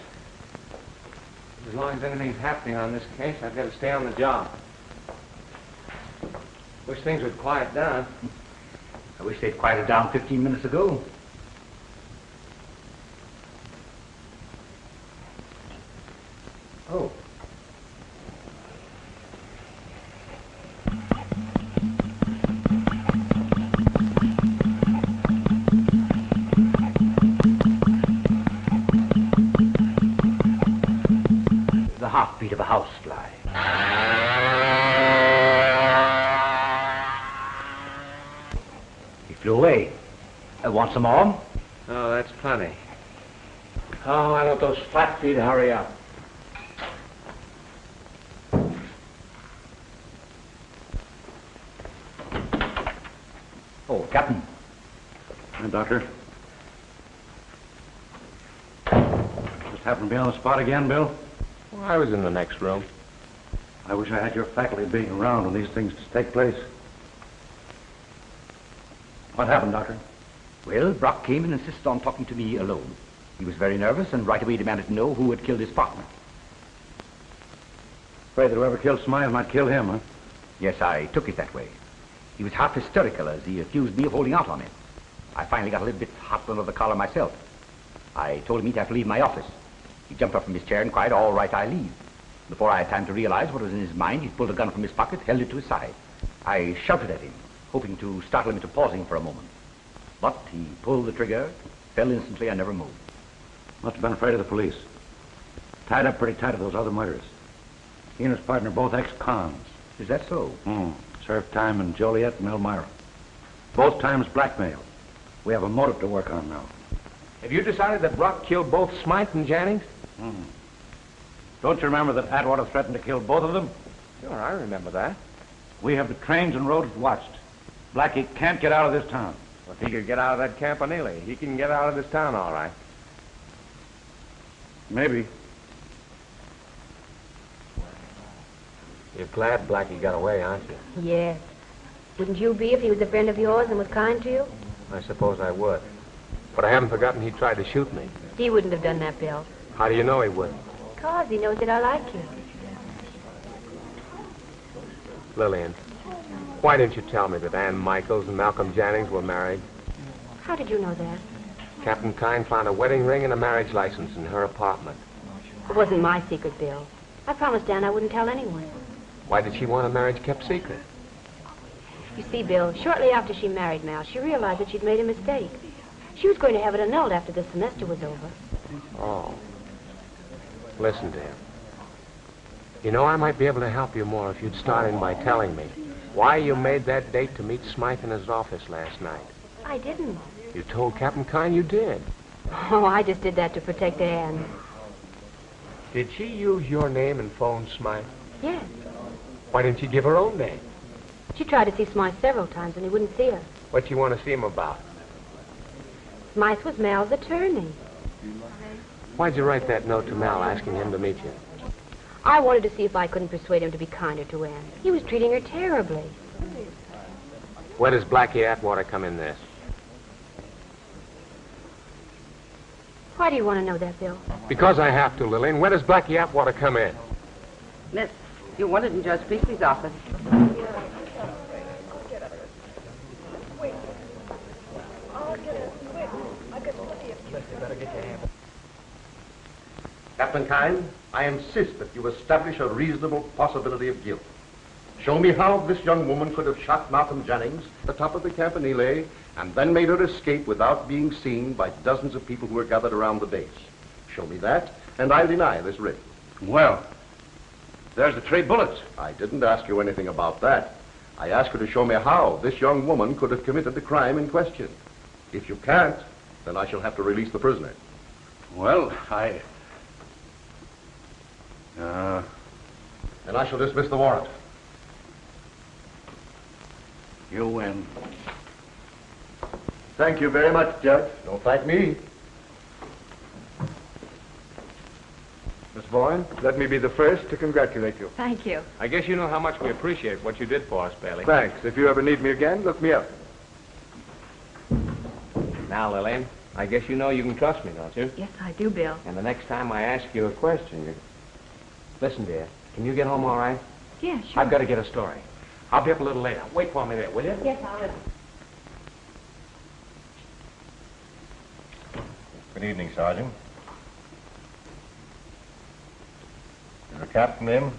As long as anything's happening on this case, I've got to stay on the job. Wish things would quiet down. I wish they'd quieted down 15 minutes ago. Oh. The heartbeat of a housefly. He flew away. Want some more? Oh, that's plenty. Oh, why don't those flat feet hurry up? Oh, Captain. Hi, Doctor. Just happened to be on the spot again, Bill? Well, I was in the next room. I wish I had your faculty being around when these things take place. What happened, Doctor? Well, Brock came and insisted on talking to me alone. He was very nervous and right away demanded to know who had killed his partner. Afraid that whoever killed Smythe might kill him, huh? Yes, I took it that way. He was half hysterical as he accused me of holding out on him. I finally got a little bit hot under the collar myself. I told him he'd have to leave my office. He jumped up from his chair and cried, "All right, I leave." Before I had time to realize what was in his mind, he pulled a gun from his pocket, held it to his side. I shouted at him, hoping to startle him into pausing for a moment. But he pulled the trigger, fell instantly, and never moved. Must have been afraid of the police. Tied up pretty tight to those other murders. He and his partner both ex-cons. Is that so? Served time in Joliet and Elmira. Both times blackmail. We have a motive to work on now. Have you decided that Brock killed both Smythe and Jennings? Don't you remember that Atwater threatened to kill both of them? Sure, I remember that. We have the trains and roads watched. Blackie can't get out of this town. Well, if he could get out of that Campanile, he can get out of this town all right. Maybe. You're glad Blackie got away, aren't you? Yes. Wouldn't you be if he was a friend of yours and was kind to you? I suppose I would. But I haven't forgotten he tried to shoot me. He wouldn't have done that, Bill. How do you know he wouldn't? Because he knows that I like you. Lillian, why didn't you tell me that Ann Michaels and Malcolm Jennings were married? How did you know that? Captain Kyne found a wedding ring and a marriage license in her apartment. It wasn't my secret, Bill. I promised Ann I wouldn't tell anyone. Why did she want a marriage kept secret? You see, Bill, shortly after she married Mal, she realized that she'd made a mistake. She was going to have it annulled after the semester was over. Oh. Listen to him. You know, I might be able to help you more if you'd start in by telling me why you made that date to meet Smythe in his office last night. I didn't. You told Captain Kyne you did. Oh, I just did that to protect Ann. Did she use your name and phone Smythe? Yes. Why didn't she give her own name? She tried to see Smythe several times, and he wouldn't see her. What'd you want to see him about? Smythe was Mal's attorney. Why'd you write that note to Mal asking him to meet you? I wanted to see if I couldn't persuade him to be kinder to Anne. He was treating her terribly. Where does Blackie Atwater come in this? Why do you want to know that, Bill? Because I have to, Lillian. Where does Blackie Atwater come in? Miss, you wanted in Judge Priestley's office. Captain Kyne, I insist that you establish a reasonable possibility of guilt. Show me how this young woman could have shot Malcolm Jennings at the top of the Campanile and then made her escape without being seen by dozens of people who were gathered around the base. Show me that, and I'll deny this writ. Well, there's the 3 bullets. I didn't ask you anything about that. I asked you to show me how this young woman could have committed the crime in question. If you can't, then I shall have to release the prisoner. Well, Then I shall dismiss the warrant. You win. Thank you very much, Judge. Don't thank me. Miss Voyne, let me be the first to congratulate you. Thank you. I guess you know how much we appreciate what you did for us, Bailey. Thanks. If you ever need me again, look me up. Now, Lillian, I guess you know you can trust me, don't you? Yes, I do, Bill. And the next time I ask you a question, you... Listen, dear, can you get home all right? Yeah, sure. I've got to get a story. I'll be up a little later. Wait for me there, will you? Yes, I'll listen. Good evening, Sergeant. Is the captain in?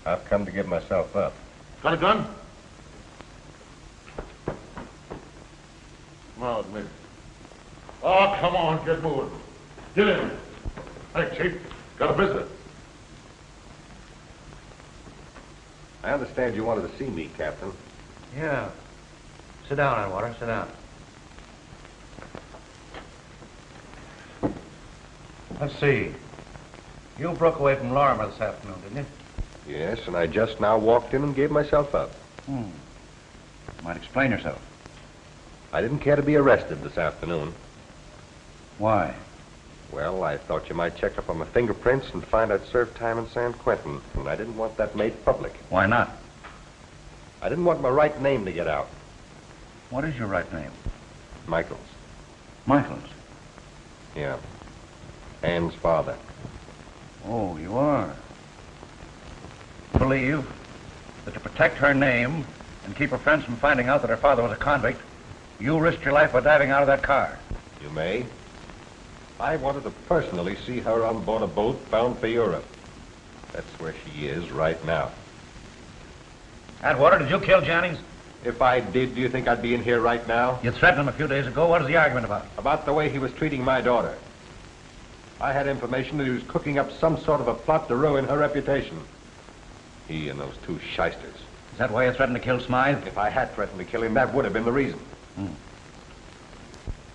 I've come to give myself up. Got a gun? No, admit. Oh, come on, get moving. Get in. Hey, Chief, got a visitor. I understand you wanted to see me, Captain. Yeah. Sit down, Atwater. Sit down. Let's see. You broke away from Lorimer this afternoon, didn't you? Yes, and I just now walked in and gave myself up. You might explain yourself. I didn't care to be arrested this afternoon. Why? Well, I thought you might check up on my fingerprints and find I'd served time in San Quentin, and I didn't want that made public. Why not? I didn't want my right name to get out. What is your right name? Michaels. Michaels. Yeah. Anne's father. Oh, you are. Believe that to protect her name and keep her friends from finding out that her father was a convict, you risked your life by diving out of that car. You may. I wanted to personally see her on board a boat bound for Europe. That's where she is right now. Atwater, did you kill Jennings? If I did, do you think I'd be in here right now? You threatened him a few days ago. What is the argument about? About the way he was treating my daughter. I had information that he was cooking up some sort of a plot to ruin her reputation. He and those 2 shysters. Is that why you threatened to kill Smythe? If I had threatened to kill him, that would have been the reason.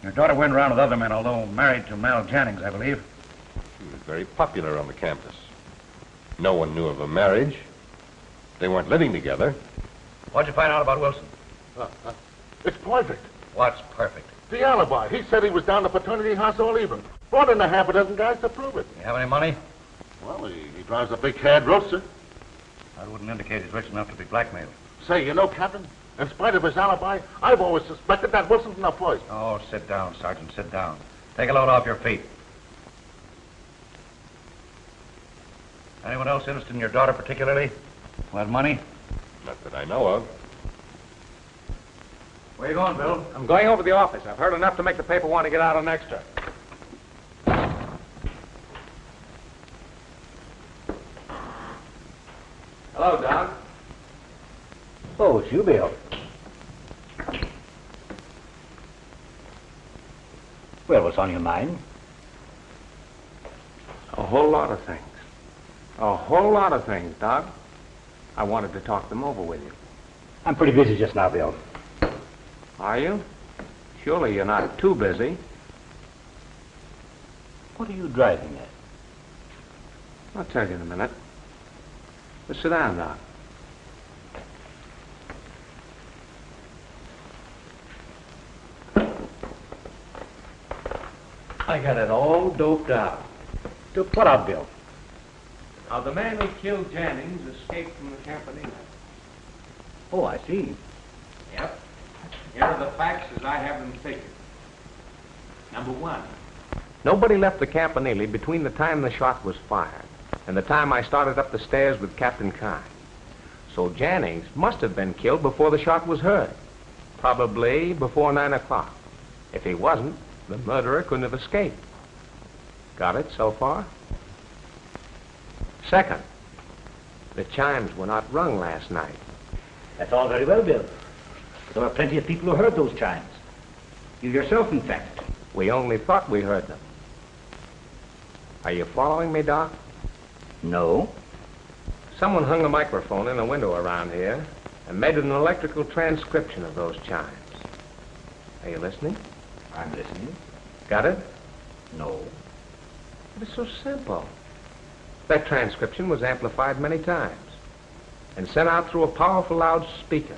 Your daughter went around with other men, although married to Mal Jennings, I believe. She was very popular on the campus. No one knew of a marriage. They weren't living together. What'd you find out about Wilson? It's perfect. What's perfect? The alibi. He said he was down the fraternity house all evening. Brought in a half a dozen guys to prove it. You have any money? Well, he drives a big cad roadster. That wouldn't indicate he's rich enough to be blackmailed. Say, you know, Captain, in spite of his alibi, I've always suspected that Wilson's in the place. Oh, sit down, Sergeant, sit down. Take a load off your feet. Anyone else interested in your daughter particularly? Want money? Not that I know of. Where you going, Bill? I'm going over to the office. I've heard enough to make the paper want to get out an extra. Hello, Doc. Oh, it's you, Bill. Well, what's on your mind? A whole lot of things. A whole lot of things, Doc. I wanted to talk them over with you. I'm pretty busy just now, Bill. Are you? Surely you're not too busy. What are you driving at? I'll tell you in a minute. Let's sit down, Doc. I got it all doped out. Doped what out, Bill? Now, the man who killed Jennings escaped from the Campanile. Oh, I see. Yep. Here are the facts as I have them figured. Number one. Nobody left the Campanile between the time the shot was fired and the time I started up the stairs with Captain Kyne. So Jennings must have been killed before the shot was heard. Probably before 9 o'clock. If he wasn't, the murderer couldn't have escaped. Got it so far? Second, the chimes were not rung last night. That's all very well, Bill. But there were plenty of people who heard those chimes. You yourself, in fact. We only thought we heard them. Are you following me, Doc? No. Someone hung a microphone in a window around here and made an electrical transcription of those chimes. Are you listening? I'm listening. Got it? No. It is so simple. That transcription was amplified many times and sent out through a powerful loudspeaker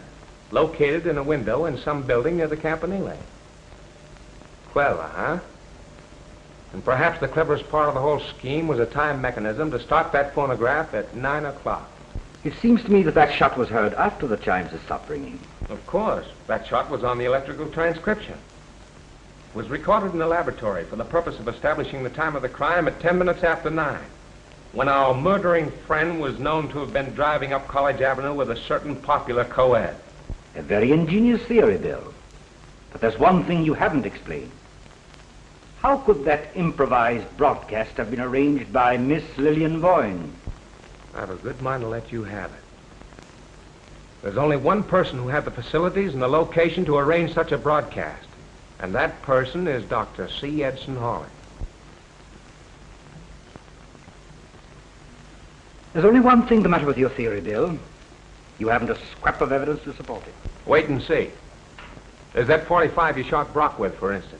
located in a window in some building near the Campanile. Clever, huh? And perhaps the cleverest part of the whole scheme was a time mechanism to start that phonograph at 9 o'clock. It seems to me that that shot was heard after the chimes had stopped ringing. Of course. That shot was on the electrical transcription. It was recorded in the laboratory for the purpose of establishing the time of the crime at 10 minutes after 9, when our murdering friend was known to have been driving up College Avenue with a certain popular co-ed. A very ingenious theory, Bill. But there's one thing you haven't explained. How could that improvised broadcast have been arranged by Miss Lillian Voyne? I have a good mind to let you have it. There's only one person who had the facilities and the location to arrange such a broadcast, and that person is Dr. C. Edson Hawley. There's only one thing the matter with your theory, Bill. You haven't a scrap of evidence to support it. Wait and see. There's that .45 you shot Brock with, for instance.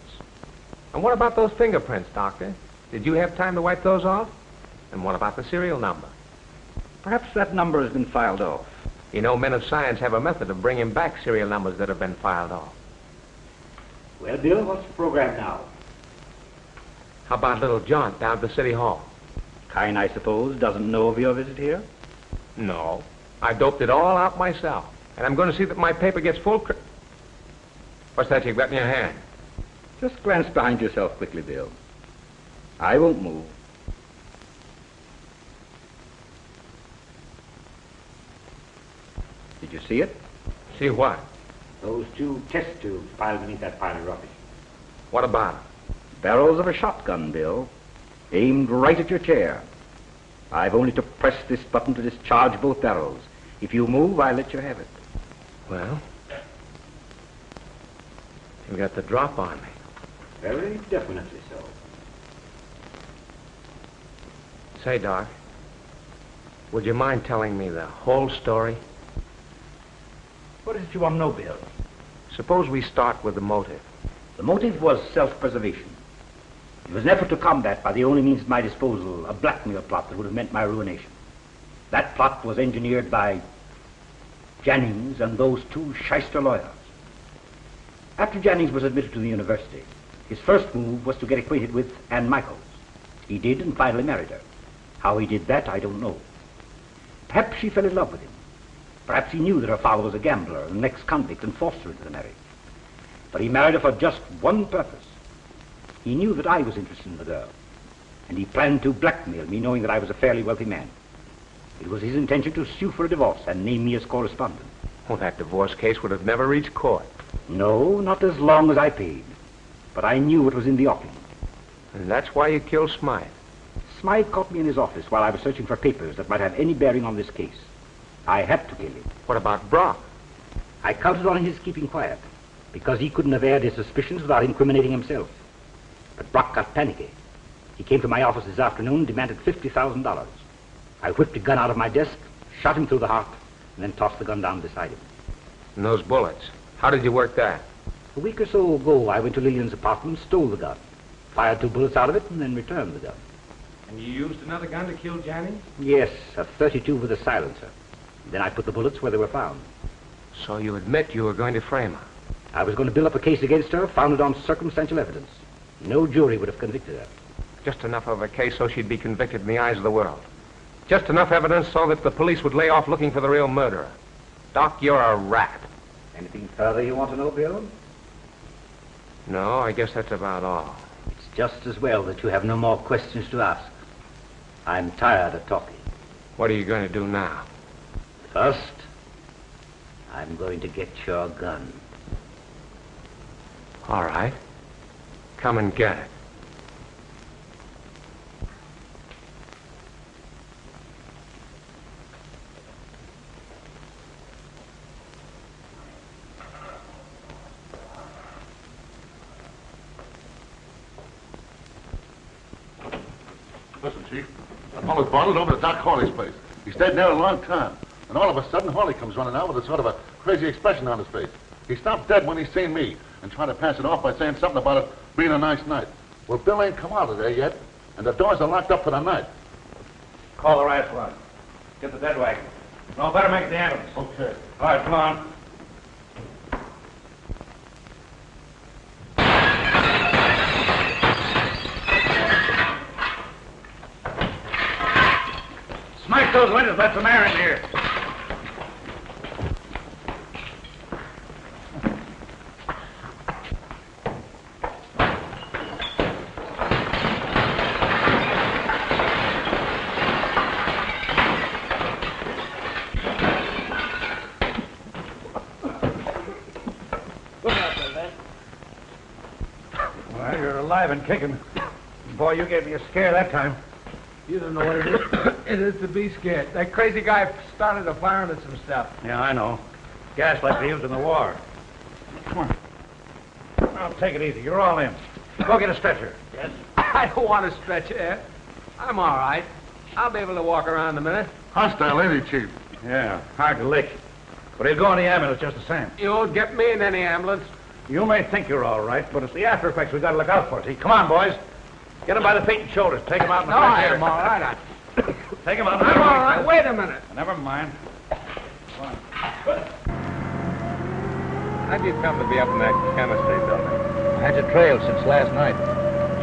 And what about those fingerprints, Doctor? Did you have time to wipe those off? And what about the serial number? Perhaps that number has been filed off. You know, men of science have a method of bringing back serial numbers that have been filed off. Well, Bill, what's the program now? How about a little jaunt down to the City Hall? Kyne, I suppose, doesn't know of your visit here? No. I doped it all out myself. And I'm going to see that my paper gets full What's that you've got in your hand? Just glance behind yourself quickly, Bill. I won't move. Did you see it? See what? Those two test tubes piled beneath that pile of rubbish. What about them? Barrels of a shotgun, Bill. Aimed right at your chair. I've only to press this button to discharge both barrels. If you move, I'll let you have it. Well, you got the drop on me. Very definitely so. Say, Doc, would you mind telling me the whole story? What is it you want to know, Bill? Suppose we start with the motive. The motive was self-preservation. It was an effort to combat, by the only means at my disposal, a blackmail plot that would have meant my ruination. That plot was engineered by Jennings and those two shyster lawyers. After Jennings was admitted to the university, his first move was to get acquainted with Ann Michaels. He did and finally married her. How he did that, I don't know. Perhaps she fell in love with him. Perhaps he knew that her father was a gambler and an ex-convict and forced her into the marriage. But he married her for just one purpose. He knew that I was interested in the girl, and he planned to blackmail me, knowing that I was a fairly wealthy man. It was his intention to sue for a divorce and name me as correspondent. Well, that divorce case would have never reached court. No, not as long as I paid. But I knew it was in the offing. And that's why you killed Smythe. Smythe caught me in his office while I was searching for papers that might have any bearing on this case. I had to kill him. What about Brock? I counted on his keeping quiet, because he couldn't have aired his suspicions without incriminating himself. But Brock got panicky. He came to my office this afternoon and demanded $50,000. I whipped a gun out of my desk, shot him through the heart, and then tossed the gun down beside him. And those bullets, how did you work that? A week or so ago, I went to Lillian's apartment, stole the gun, fired 2 bullets out of it, and then returned the gun. And you used another gun to kill Jannings? Yes, a 32 with a silencer. Then I put the bullets where they were found. So you admit you were going to frame her? I was going to build up a case against her, founded on circumstantial evidence. No jury would have convicted her. Just enough of a case so she'd be convicted in the eyes of the world. Just enough evidence so that the police would lay off looking for the real murderer. Doc, you're a rat. Anything further you want to know, Bill? No, I guess that's about all. It's just as well that you have no more questions to ask. I'm tired of talking. What are you going to do now? First, I'm going to get your gun. All right. Come and get it. Listen, Chief. I followed Bartlett over to Doc Hawley's place. He stayed there a long time. And all of a sudden, Hawley comes running out with a sort of a crazy expression on his face. He stopped dead when he seen me and tried to pass it off by saying something about it being a nice night. Well, Bill ain't come out of there yet, and the doors are locked up for the night. Call the right one. Get the dead wagon. No, better make the ambulance. Okay. All right, come on. Smack those windows. Let some air in here. Well, you're alive and kicking. Boy, you gave me a scare that time. You don't know what it is. It is to be scared. That crazy guy started a firing at some stuff. Yeah, I know. Gas like they used in the war. Come on. Now, take it easy. You're all in. Go get a stretcher. Yes? I don't want to stretch it. I'm all right. I'll be able to walk around in a minute. Hostile, ain't he, Chief? Yeah, hard to lick. But he'll go in the ambulance just the same. You won't get me in any ambulance. You may think you're all right, but it's the after effects we got to look out for. See, come on, boys. Get him by the feet and shoulders. Take him out in the fresh air. I'm all right. Take him out. I'm all right. Wait a minute. Never mind. Come on. How'd you come to be up in that chemistry building? I had you trailed since last night.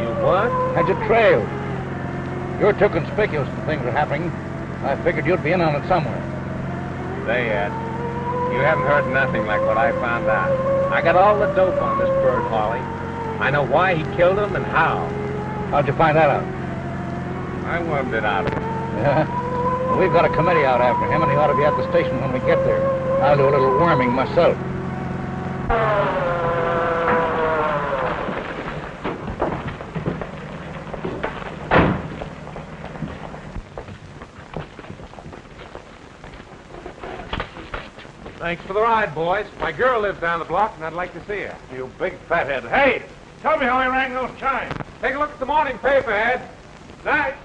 You what? Had you trailed. You're too conspicuous when things are happening. I figured you'd be in on it somewhere. Say, Ed, you haven't heard nothing like what I found out. I got all the dope on this bird, Hawley. I know why he killed him and how. How'd you find that out? I wormed it out of him. Yeah? Well, we've got a committee out after him, and he ought to be at the station when we get there. I'll do a little worming myself. Thanks for the ride, boys. My girl lives down the block, and I'd like to see her. You big fathead. Hey, tell me how he rang those chimes. Take a look at the morning paper, Ed. Night.